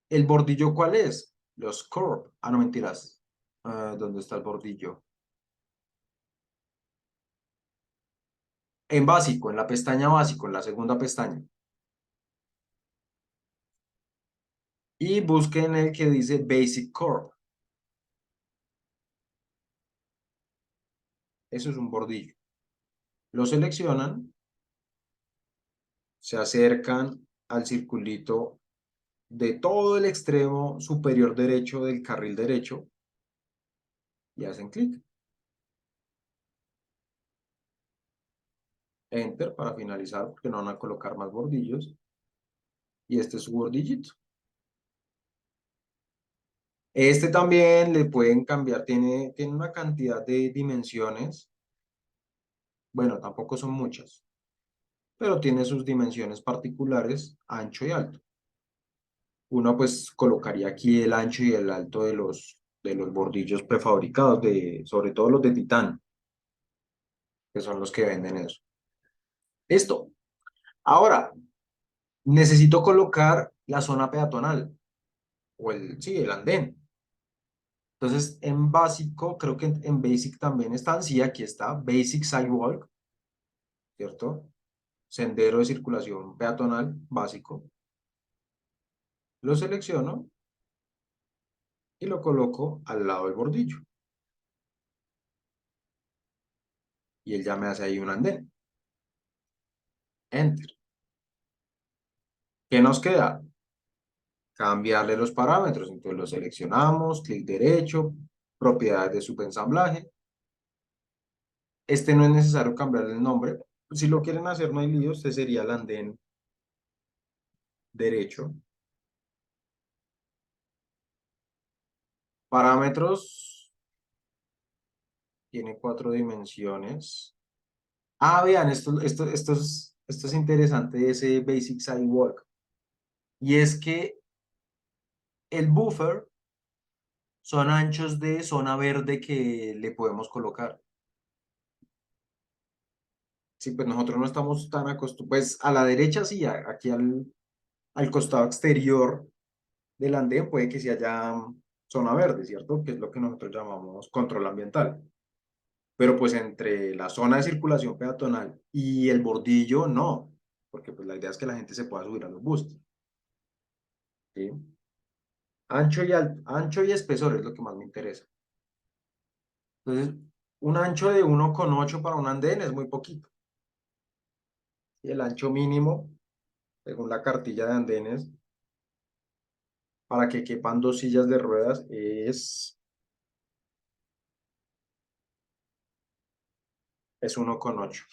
¿El bordillo cuál es? Los curb. Ah, no, mentiras. ¿Dónde está el bordillo? En básico, en la pestaña básico, en la segunda pestaña. Y busquen el que dice Basic Curve. Eso es un bordillo. Lo seleccionan, se acercan al circulito de todo el extremo superior derecho del carril derecho y hacen clic. Enter para finalizar porque no van a colocar más bordillos. Y este es su bordillito. Este también le pueden cambiar, tiene una cantidad de dimensiones. Bueno, tampoco son muchas, pero tiene sus dimensiones particulares, ancho y alto. Uno pues colocaría aquí el ancho y el alto de los bordillos prefabricados, sobre todo los de titán, que son los que venden eso. Listo. Ahora, necesito colocar la zona peatonal, sí, el andén. Entonces, en básico, creo que en Basic también están, sí, aquí está, Basic Sidewalk, ¿cierto? Sendero de circulación peatonal básico. Lo selecciono y lo coloco al lado del bordillo. Y él ya me hace ahí un andén. Enter. ¿Qué nos queda? Cambiarle los parámetros. Entonces lo seleccionamos, clic derecho, propiedades de subensamblaje. Este no es necesario cambiarle el nombre. Si lo quieren hacer, no hay lío. Este sería el andén derecho. Parámetros. Tiene 4 dimensiones. Ah, vean, esto es interesante, ese Basic Sidewalk. Y es que el buffer son anchos de zona verde que le podemos colocar. Sí, pues nosotros no estamos tan acostumbrados. Pues a la derecha sí, aquí al costado exterior del andén puede que sí haya zona verde, ¿cierto? Que es lo que nosotros llamamos control ambiental. Pero pues entre la zona de circulación peatonal y el bordillo, no. Porque pues la idea es que la gente se pueda subir a los buses. ¿Sí? Ancho y alto, ancho y espesor es lo que más me interesa. Entonces, un ancho de 1,8 para un andén es muy poquito. Y el ancho mínimo, según la cartilla de andenes, para que quepan 2 sillas de ruedas, es 1,8.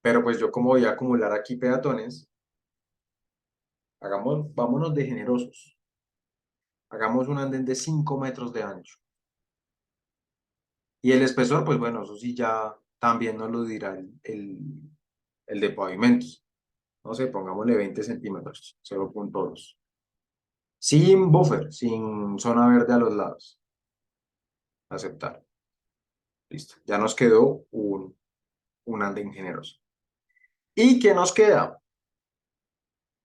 Pero pues yo como voy a acumular aquí peatones, vámonos de generosos. Hagamos un andén de 5 metros de ancho. Y el espesor, pues bueno, eso sí ya también nos lo dirá el de pavimentos. No sé, pongámosle 20 centímetros, 0,2. Sin buffer, sin zona verde a los lados. Aceptar. Listo. Ya nos quedó un andén generoso. ¿Y qué nos queda?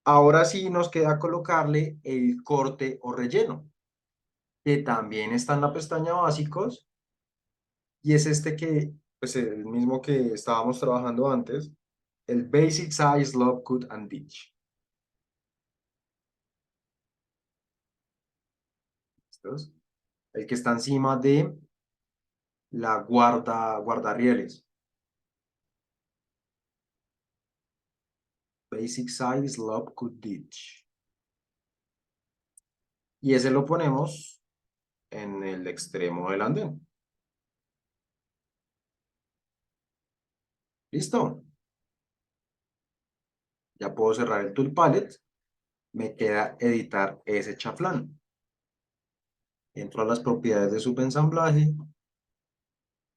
Ahora sí nos queda colocarle el corte o relleno, que también está en la pestaña básicos, y es este que, pues el mismo que estábamos trabajando antes, el Basic Size Slope Cut and Ditch. ¿Listos? El que está encima de la guardarrieles. Basic Size Slope Cut Ditch. Y ese lo ponemos en el extremo del andén. ¿Listo? Ya puedo cerrar el Tool Palette. Me queda editar ese chaflán. Entro a las propiedades de subensamblaje,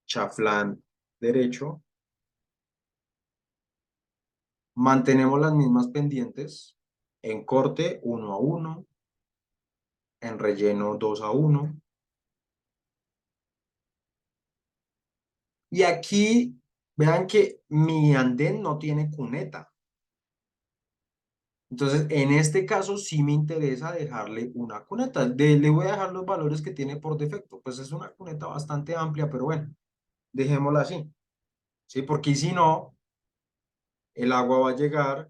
chaflán derecho. Mantenemos las mismas pendientes en corte 1 a 1, en relleno 2 a 1. Y aquí vean que mi andén no tiene cuneta. Entonces, en este caso sí me interesa dejarle una cuneta. Le voy a dejar los valores que tiene por defecto. Pues es una cuneta bastante amplia, pero bueno, dejémosla así. ¿Sí? Porque si no, el agua va a llegar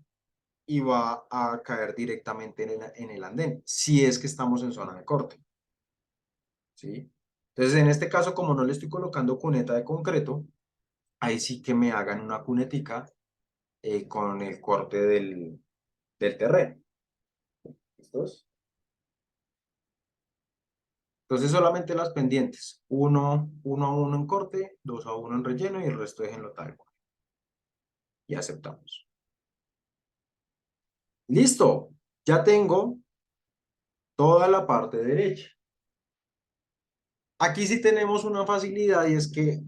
y va a caer directamente en el andén, si es que estamos en zona de corte. ¿Sí? Entonces, en este caso, como no le estoy colocando cuneta de concreto, ahí sí que me hagan una cunetica con el corte del terreno. ¿Listos? Entonces solamente las pendientes, 1 a 1 en corte, 2 a 1 en relleno y el resto déjenlo tal cual. Y aceptamos. Listo, ya tengo toda la parte derecha. Aquí sí tenemos una facilidad y es que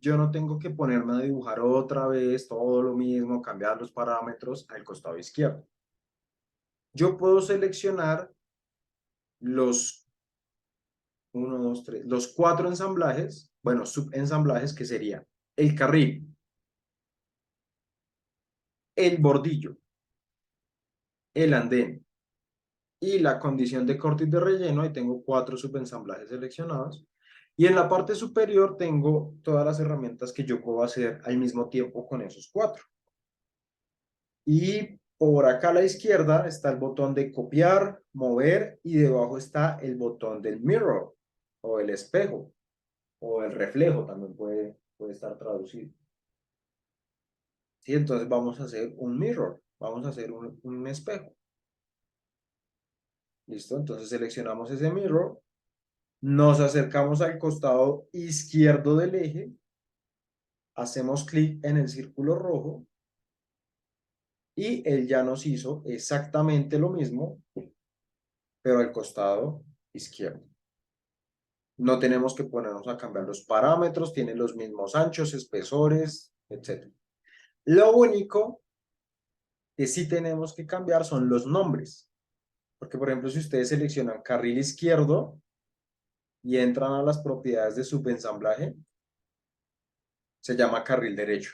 yo no tengo que ponerme a dibujar otra vez todo lo mismo, cambiar los parámetros al costado izquierdo. Yo puedo seleccionar los 4 ensamblajes, bueno, subensamblajes que sería el carril, el bordillo, el andén y la condición de corte y de relleno, ahí tengo 4 subensamblajes seleccionados. Y en la parte superior tengo todas las herramientas que yo puedo hacer al mismo tiempo con esos 4. Y por acá a la izquierda está el botón de copiar, mover y debajo está el botón del mirror o el espejo o el reflejo también puede estar traducido. ¿Sí? Entonces vamos a hacer un mirror, vamos a hacer un espejo. ¿Listo? Entonces seleccionamos ese mirror, nos acercamos al costado izquierdo del eje, hacemos clic en el círculo rojo y él ya nos hizo exactamente lo mismo, pero al costado izquierdo. No tenemos que ponernos a cambiar los parámetros, tiene los mismos anchos, espesores, etc. Lo único que sí tenemos que cambiar son los nombres. Porque, por ejemplo, si ustedes seleccionan carril izquierdo y entran a las propiedades de subensamblaje, se llama carril derecho.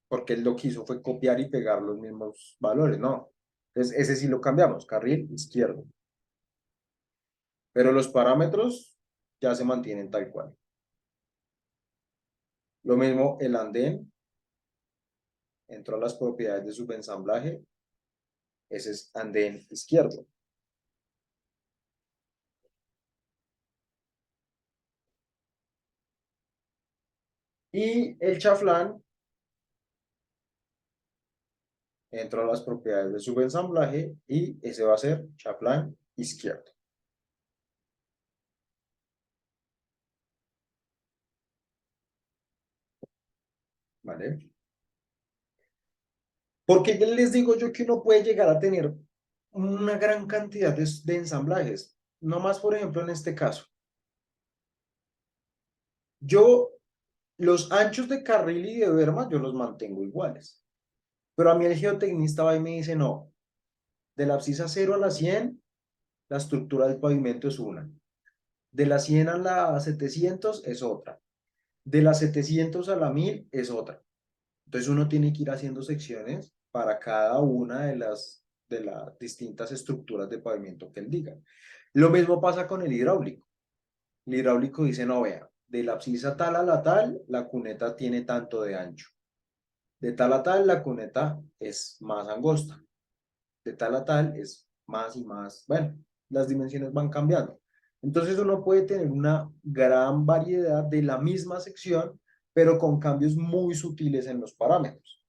Porque él lo que hizo fue copiar y pegar los mismos valores, ¿no? Entonces, ese sí lo cambiamos, carril izquierdo. Pero los parámetros ya se mantienen tal cual. Lo mismo el andén, entró a las propiedades de subensamblaje, ese es andén izquierdo. Y el chaflán entró a las propiedades de subensamblaje y ese va a ser chaflán izquierdo. ¿Vale? Porque les digo yo que uno puede llegar a tener una gran cantidad de ensamblajes. No más, por ejemplo, en este caso. Yo, los anchos de carril y de berma, yo los mantengo iguales. Pero a mí el geotecnista va y me dice, no, de la abscisa 0 a la 100, la estructura del pavimento es una. De la 100 a la 700 es otra. De la 700 a la 1000 es otra. Entonces uno tiene que ir haciendo secciones para cada una de las distintas estructuras de pavimento que él diga. Lo mismo pasa con el hidráulico. El hidráulico dice, no, vea, de la abscisa tal a la tal, la cuneta tiene tanto de ancho. De tal a tal, la cuneta es más angosta. De tal a tal es más y más, bueno, las dimensiones van cambiando. Entonces uno puede tener una gran variedad de la misma sección, pero con cambios muy sutiles en los parámetros.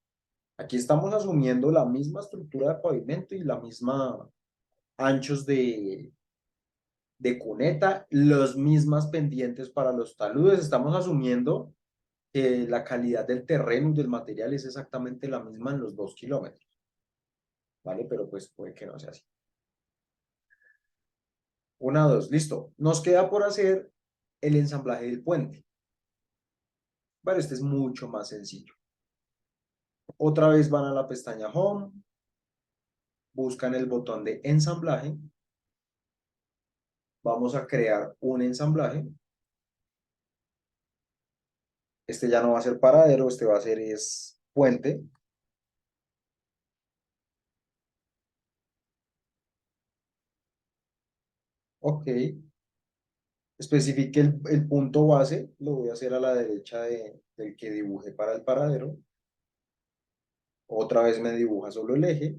Aquí estamos asumiendo la misma estructura de pavimento y la misma anchos de cuneta, las mismas pendientes para los taludes. Estamos asumiendo que la calidad del terreno y del material es exactamente la misma en los 2 kilómetros, ¿vale? Pero pues puede que no sea así. Una, dos, listo. Nos queda por hacer el ensamblaje del puente. Vale, este es mucho más sencillo. Otra vez van a la pestaña Home, buscan el botón de ensamblaje. Vamos a crear un ensamblaje. Este ya no va a ser paradero, este va a ser es puente. Ok. Especifique el punto base, lo voy a hacer a la derecha del que dibujé para el paradero. Otra vez me dibuja solo el eje.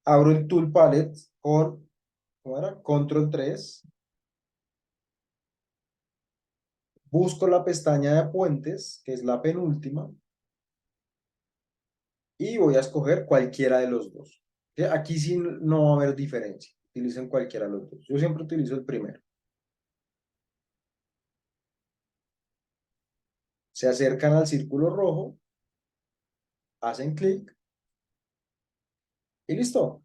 Abro el Tool Palette con, ¿cómo era? Control 3. Busco la pestaña de puentes, que es la penúltima, y voy a escoger cualquiera de los dos. ¿Sí? Aquí sí no va a haber diferencia. Utilicen cualquiera de los dos. Yo siempre utilizo el primero. Se acercan al círculo rojo, hacen clic y listo.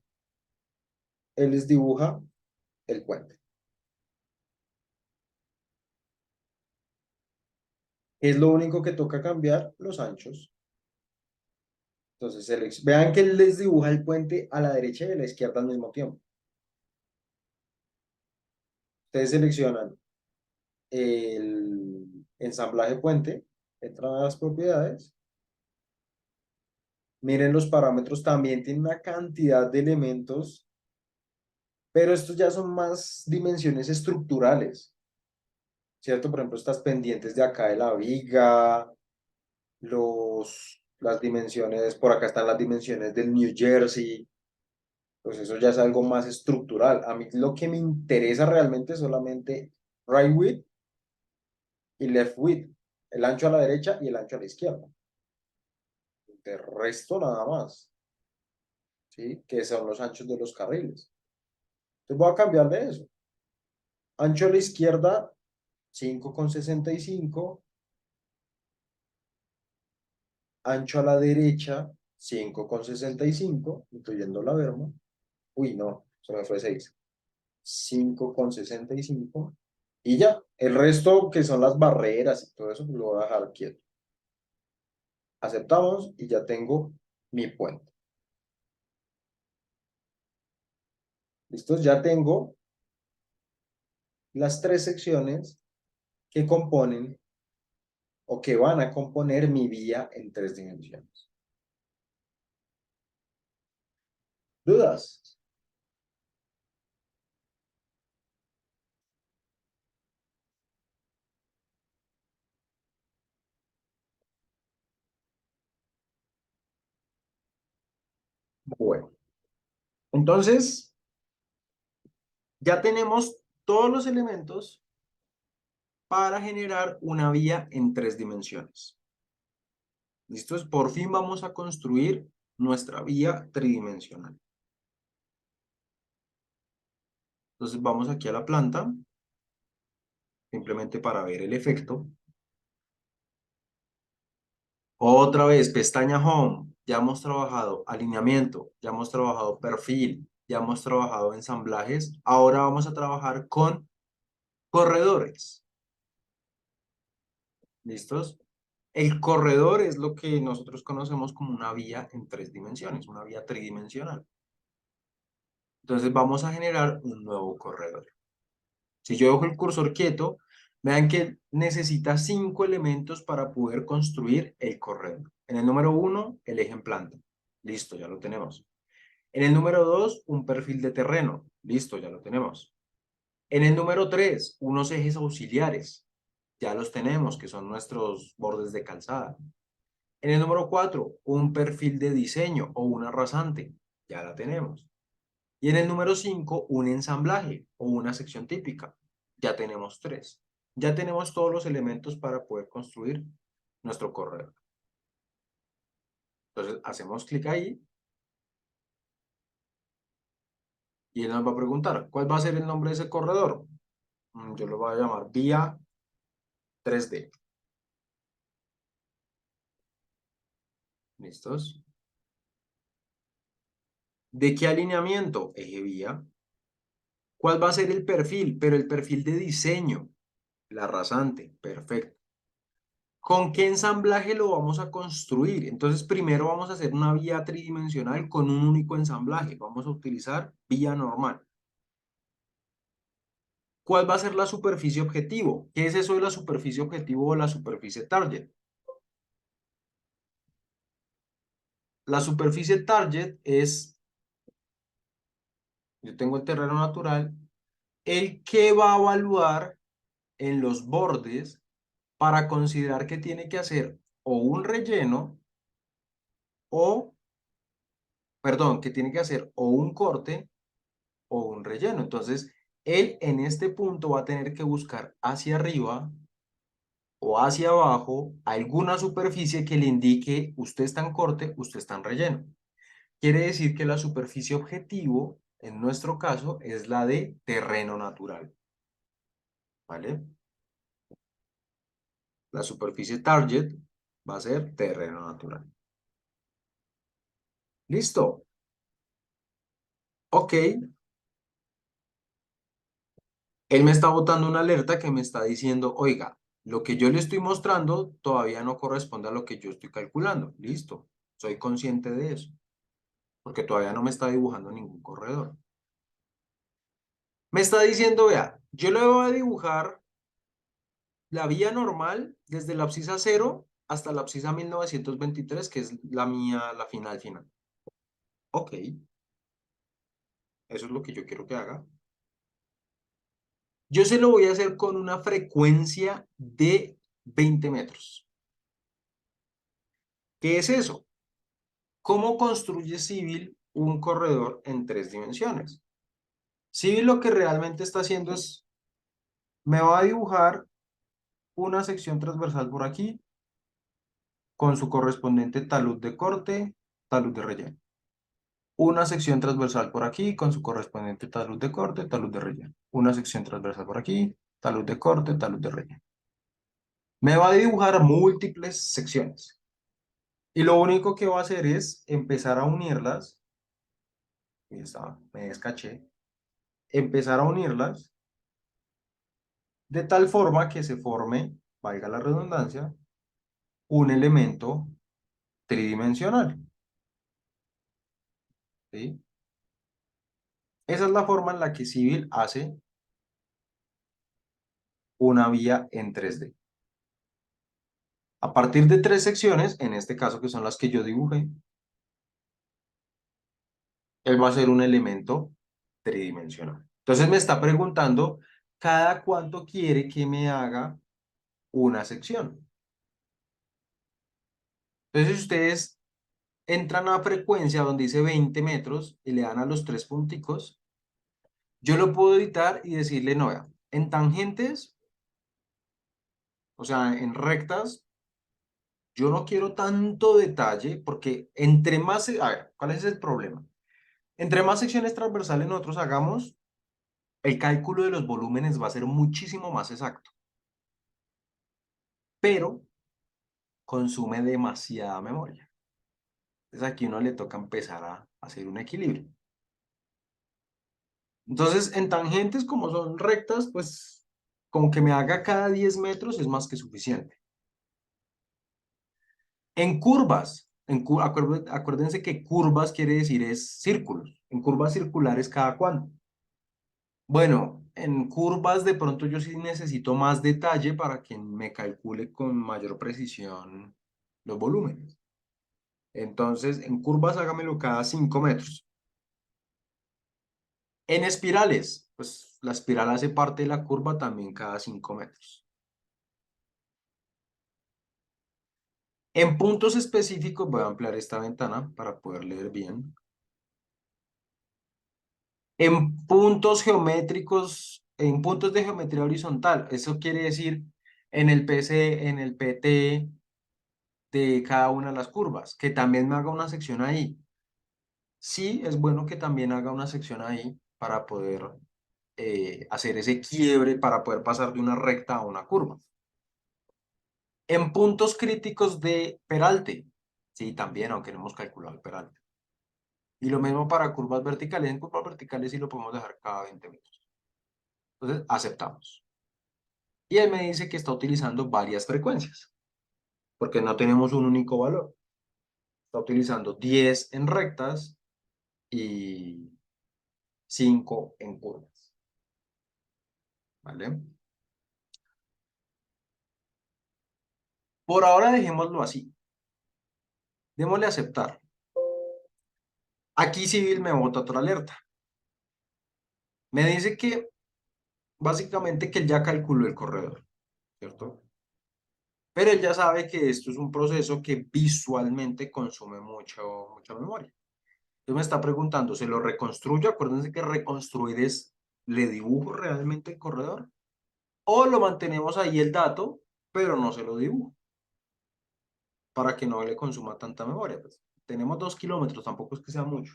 Él les dibuja el puente. Es lo único que toca cambiar, los anchos. Entonces, vean que él les dibuja el puente a la derecha y a la izquierda al mismo tiempo. Ustedes seleccionan el ensamblaje puente, entran a las propiedades, miren los parámetros, también tiene una cantidad de elementos Pero estos ya son más dimensiones estructurales, ¿cierto? Por ejemplo, estas pendientes de acá de la viga, las dimensiones, por acá están las dimensiones del New Jersey, pues eso ya es algo más estructural. A mí lo que me interesa realmente es solamente right width y left width, el ancho a la derecha y el ancho a la izquierda. De resto nada más, ¿sí? Que son los anchos de los carriles. Entonces voy a cambiar de eso. Ancho a la izquierda, 5,65. Ancho a la derecha, 5,65, incluyendo la berma. Uy, no, se me fue 6. 5,65. Y ya, el resto que son las barreras y todo eso, pues lo voy a dejar quieto. Aceptamos y ya tengo mi puente. ¿Listo? Ya tengo las tres secciones que componen o que van a componer mi vía en tres dimensiones. ¿Dudas? Bueno, entonces ya tenemos todos los elementos para generar una vía en tres dimensiones. ¿Listo? Por fin vamos a construir nuestra vía tridimensional. Entonces vamos aquí a la planta, simplemente para ver el efecto. Otra vez, pestaña Home. Ya hemos trabajado alineamiento, ya hemos trabajado perfil, ya hemos trabajado ensamblajes. Ahora vamos a trabajar con corredores. ¿Listos? El corredor es lo que nosotros conocemos como una vía en tres dimensiones, una vía tridimensional. Entonces vamos a generar un nuevo corredor. Si yo dejo el cursor quieto, vean que necesita 5 elementos para poder construir el corredor. En el número 1, el eje en planta. Listo, ya lo tenemos. En el número 2, un perfil de terreno. Listo, ya lo tenemos. En el número 3, unos ejes auxiliares. Ya los tenemos, que son nuestros bordes de calzada. En el número 4, un perfil de diseño o una rasante. Ya la tenemos. Y en el número 5, un ensamblaje o una sección típica. Ya tenemos 3. Ya tenemos todos los elementos para poder construir nuestro corredor. Entonces, hacemos clic ahí y él nos va a preguntar, ¿cuál va a ser el nombre de ese corredor? Yo lo voy a llamar vía 3D. ¿Listos? ¿De qué alineamiento? Eje vía. ¿Cuál va a ser el perfil? Pero el perfil de diseño, la rasante. Perfecto. ¿Con qué ensamblaje lo vamos a construir? Entonces, primero vamos a hacer una vía tridimensional con un único ensamblaje. Vamos a utilizar vía normal. ¿Cuál va a ser la superficie objetivo? ¿Qué es eso de la superficie objetivo o la superficie target? La superficie target es, yo tengo el terreno natural, el que va a evaluar en los bordes para considerar que tiene que hacer o un relleno o, perdón, que tiene que hacer o un corte o un relleno. Entonces, él en este punto va a tener que buscar hacia arriba o hacia abajo alguna superficie que le indique usted está en corte, usted está en relleno. Quiere decir que la superficie objetivo, en nuestro caso, es la de terreno natural. ¿Vale? La superficie target va a ser terreno natural. ¿Listo? Ok. Él me está botando una alerta que me está diciendo, oiga, lo que yo le estoy mostrando todavía no corresponde a lo que yo estoy calculando. Listo. Soy consciente de eso, porque todavía no me está dibujando ningún corredor. Me está diciendo, vea, yo le voy a dibujar la vía normal desde la abscisa 0 hasta la abscisa 1923, que es la mía, la final final. Ok. Eso es lo que yo quiero que haga. Yo se lo voy a hacer con una frecuencia de 20 metros. ¿Qué es eso? ¿Cómo construye Civil un corredor en 3 dimensiones? Civil lo que realmente está haciendo es, me va a dibujar una sección transversal por aquí, con su correspondiente talud de corte, talud de relleno. Una sección transversal por aquí, con su correspondiente talud de corte, talud de relleno. Una sección transversal por aquí, talud de corte, talud de relleno. Me va a dibujar múltiples secciones. Y lo único que va a hacer es empezar a unirlas. Y está, me descaché. Empezar a unirlas de tal forma que se forme, valga la redundancia, un elemento tridimensional. ¿Sí? Esa es la forma en la que Civil hace una vía en 3D. A partir de 3 secciones, en este caso que son las que yo dibujé, él va a ser un elemento tridimensional. Entonces me está preguntando cada cuánto quiere que me haga una sección. Entonces, si ustedes entran a frecuencia donde dice 20 metros y le dan a los 3 punticos, yo lo puedo editar y decirle, no, vea, en tangentes, o sea, en rectas, yo no quiero tanto detalle porque entre más, a ver, ¿cuál es el problema? Entre más secciones transversales nosotros hagamos, el cálculo de los volúmenes va a ser muchísimo más exacto, pero consume demasiada memoria. Entonces aquí uno le toca empezar a hacer un equilibrio. Entonces, en tangentes, como son rectas, pues con que me haga cada 10 metros es más que suficiente. En curvas, acuérdense que curvas quiere decir es círculos. En curvas circulares, ¿cada cuánto? Bueno, en curvas de pronto yo sí necesito más detalle para que me calcule con mayor precisión los volúmenes. Entonces, en curvas hágamelo cada 5 metros. En espirales, pues la espiral hace parte de la curva también cada 5 metros. En puntos específicos, voy a ampliar esta ventana para poder leer bien. En puntos geométricos, en puntos de geometría horizontal, eso quiere decir en el PC, en el PT de cada una de las curvas, que también me haga una sección ahí. Sí, es bueno que también haga una sección ahí para poder hacer ese quiebre, para poder pasar de una recta a una curva. En puntos críticos de peralte, sí, también, aunque no hemos calculado el peralte. Y lo mismo para curvas verticales. En curvas verticales sí lo podemos dejar cada 20 metros. Entonces, aceptamos. Y él me dice que está utilizando varias frecuencias, porque no tenemos un único valor. Está utilizando 10 en rectas y 5 en curvas. ¿Vale? Por ahora dejémoslo así. Démosle a aceptar. Aquí Civil me bota otra alerta. Me dice que básicamente que él ya calculó el corredor, ¿cierto? Pero él ya sabe que esto es un proceso que visualmente consume mucha memoria. Entonces me está preguntando, ¿se lo reconstruyo? Acuérdense que reconstruir es, ¿le dibujo realmente el corredor? O lo mantenemos ahí el dato, pero no se lo dibujo, para que no le consuma tanta memoria. Pues, tenemos 2 kilómetros, tampoco es que sea mucho.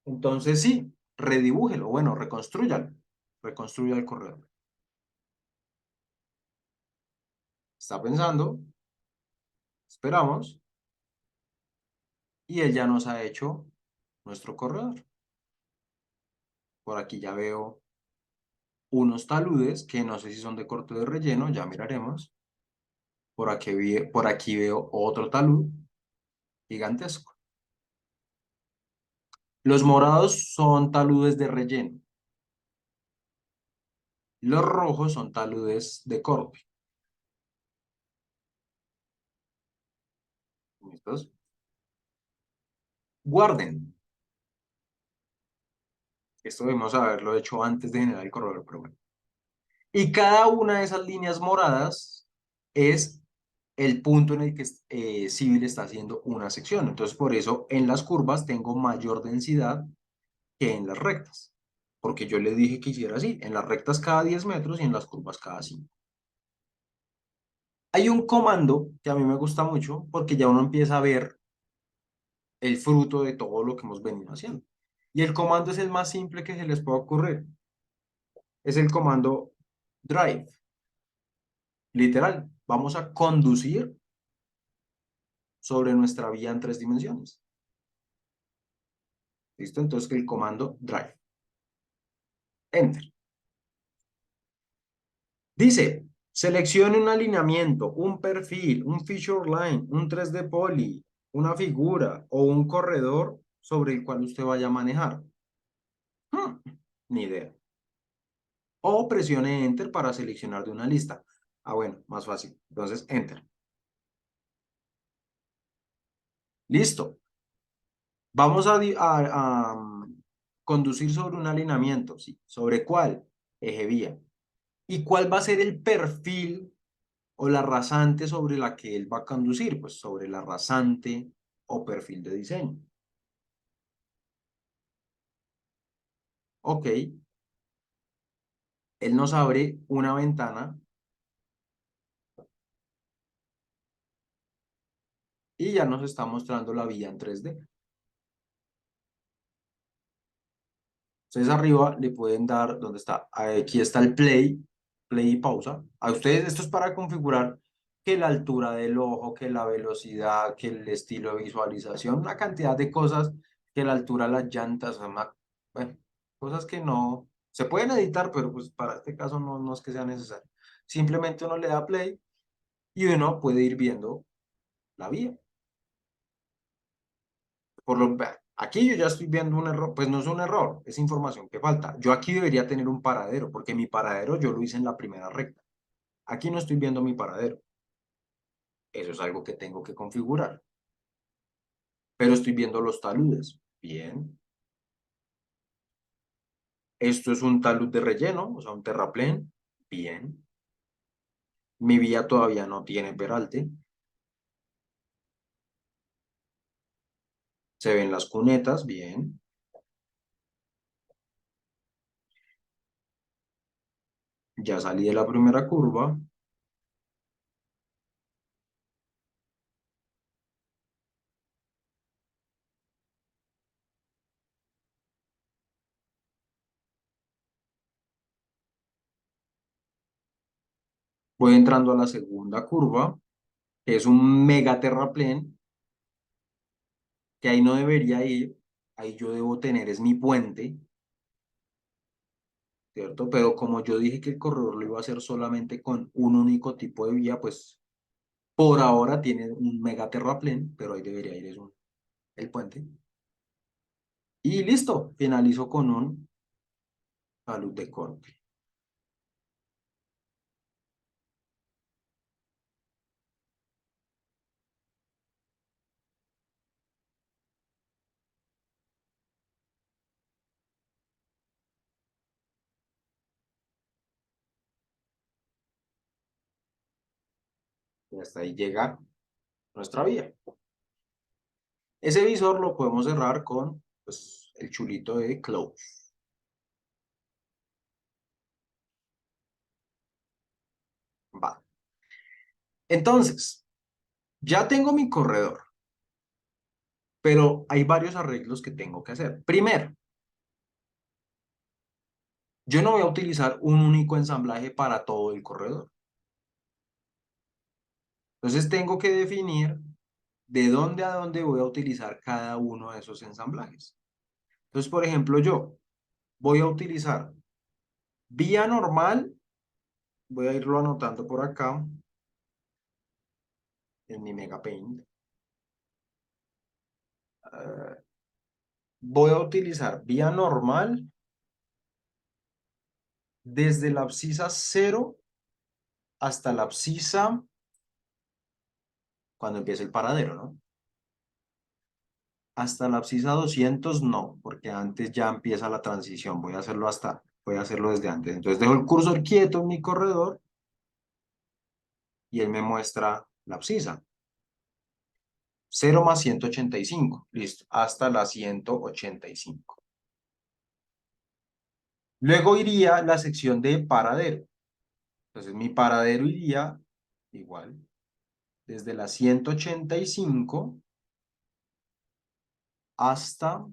Entonces sí, redibújelo, bueno, reconstrúyalo, reconstruya el corredor. Está pensando, esperamos, y él ya nos ha hecho nuestro corredor. Por aquí ya veo unos taludes que no sé si son de corte de relleno, ya miraremos. Por aquí veo otro talud gigantesco. Los morados son taludes de relleno. Los rojos son taludes de corte. ¿Listos? Guarden. Esto debemos haberlo hecho antes de generar el corredor, pero bueno. Y cada una de esas líneas moradas es el punto en el que Civil está haciendo una sección. Entonces, por eso en las curvas tengo mayor densidad que en las rectas. Porque yo le dije que hiciera así, en las rectas cada 10 metros y en las curvas cada 5. Hay un comando que a mí me gusta mucho porque ya uno empieza a ver el fruto de todo lo que hemos venido haciendo. Y el comando es el más simple que se les puede ocurrir. Es el comando drive. Literal, vamos a conducir sobre nuestra vía en 3 dimensiones. ¿Listo? Entonces el comando drive. Enter. Dice, seleccione un alineamiento, un perfil, un feature line, un 3D poly, una figura o un corredor sobre el cual usted vaya a manejar. Ni idea. O presione enter para seleccionar de una lista. Ah, bueno, más fácil. Entonces, enter. Listo. Vamos a conducir sobre un alineamiento, ¿sí? ¿Sobre cuál? Eje vía. ¿Y cuál va a ser el perfil o la rasante sobre la que él va a conducir? Pues sobre la rasante o perfil de diseño. Ok, él nos abre una ventana y ya nos está mostrando la vía en 3D. Ustedes arriba le pueden dar, ¿dónde está? Aquí está el play y pausa. A ustedes esto es para configurar que la altura del ojo, que la velocidad, que el estilo de visualización, una cantidad de cosas, que la altura de las llantas, bueno, cosas que no se pueden editar, pero pues para este caso no es que sea necesario. Simplemente uno le da play y uno puede ir viendo la vía. Aquí yo ya estoy viendo un error, pues no es un error, es información que falta. Yo aquí debería tener un paradero, porque mi paradero yo lo hice en la primera recta. Aquí no estoy viendo mi paradero. Eso es algo que tengo que configurar. Pero estoy viendo los taludes. Bien. Esto es un talud de relleno, o sea, un terraplén. Bien. Mi vía todavía no tiene peralte. Se ven las cunetas. Bien. Ya salí de la primera curva. Voy entrando a la segunda curva, que es un mega terraplén, que ahí no debería ir. Ahí yo debo tener, es mi puente, ¿cierto? Pero como yo dije que el corredor lo iba a hacer solamente con un único tipo de vía, pues por ahora tiene un mega terraplén, pero ahí debería ir el puente. Y listo, finalizo con un talud de corte. Y hasta ahí llega nuestra vía. Ese visor lo podemos cerrar con pues, el chulito de close. Va. Entonces, ya tengo mi corredor, pero hay varios arreglos que tengo que hacer. Primero, yo no voy a utilizar un único ensamblaje para todo el corredor. Entonces tengo que definir de dónde a dónde voy a utilizar cada uno de esos ensamblajes. Entonces, por ejemplo, yo voy a utilizar vía normal, voy a irlo anotando por acá en mi Mega Paint. Voy a utilizar vía normal desde la abscisa 0 hasta la abscisa cuando empiece el paradero, ¿no? Hasta la abscisa 200 no, porque antes ya empieza la transición. Voy a hacerlo desde antes. Entonces dejo el cursor quieto en mi corredor y él me muestra la abscisa. 0 más 185, listo, hasta la 185. Luego iría la sección de paradero. Entonces mi paradero iría igual, desde la 185 hasta,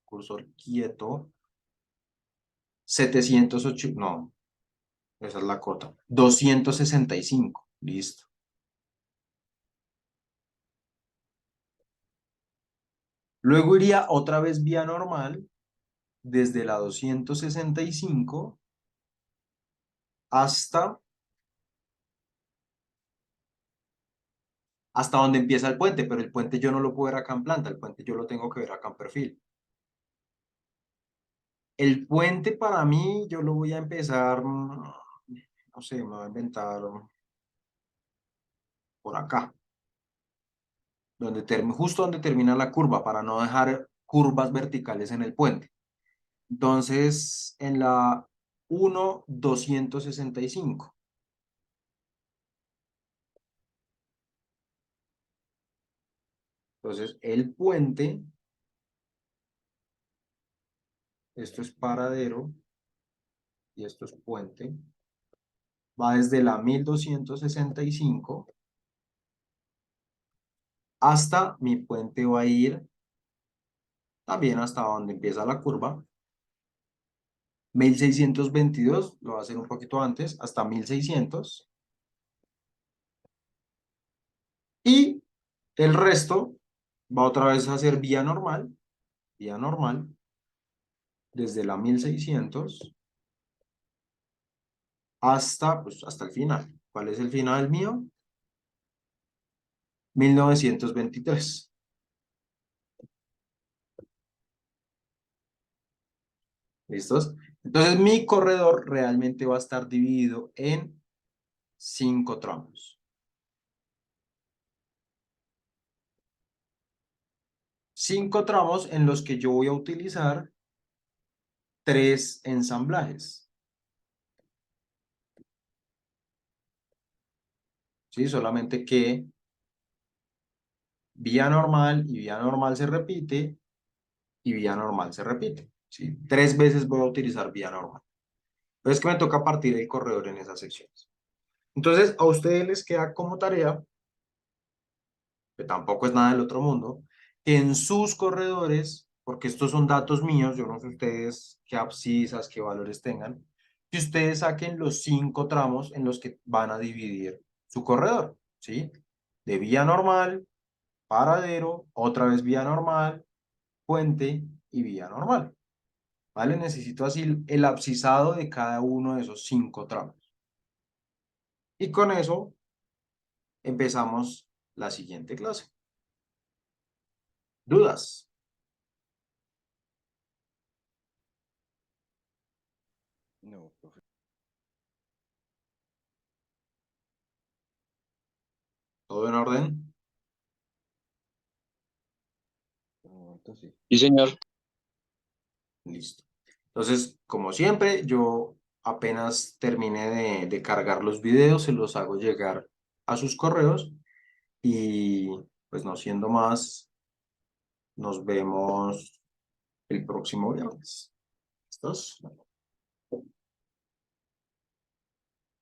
cursor quieto, 708, no, esa es la cota, 265, listo. Luego iría otra vez vía normal, desde la 265 hasta donde empieza el puente, pero el puente yo no lo puedo ver acá en planta, el puente yo lo tengo que ver acá en perfil. El puente para mí yo lo voy a empezar, no sé, me voy a inventar por acá, justo donde termina la curva, para no dejar curvas verticales en el puente. Entonces, en la 1,265. Entonces, el puente, esto es paradero y esto es puente, va desde la 1,265 hasta mi puente va a ir también hasta donde empieza la curva. 1,622, lo va a hacer un poquito antes, hasta 1,600. Y el resto va otra vez a ser vía normal, desde la 1,600 hasta, pues, hasta el final. ¿Cuál es el final mío? 1923. ¿Listos? Entonces mi corredor realmente va a estar dividido en 5 tramos. 5 tramos en los que yo voy a utilizar 3 ensamblajes. ¿Sí? Solamente que vía normal y vía normal se repite y vía normal se repite. ¿Sí? 3 veces voy a utilizar vía normal. Pero es que me toca partir el corredor en esas secciones. Entonces, a ustedes les queda como tarea, que tampoco es nada del otro mundo, que en sus corredores, porque estos son datos míos, yo no sé ustedes qué abscisas, qué valores tengan, que ustedes saquen los 5 tramos en los que van a dividir su corredor, ¿sí? De vía normal, paradero, otra vez vía normal, puente y vía normal. ¿Vale? Necesito así el abscisado de cada uno de esos 5 tramos. Y con eso empezamos la siguiente clase. ¿Dudas? No, profe. ¿Todo en orden? Por el momento sí. Sí, señor. Listo. Entonces, como siempre, yo apenas terminé de cargar los videos, se los hago llegar a sus correos y pues no siendo más, nos vemos el próximo viernes. ¿Listos?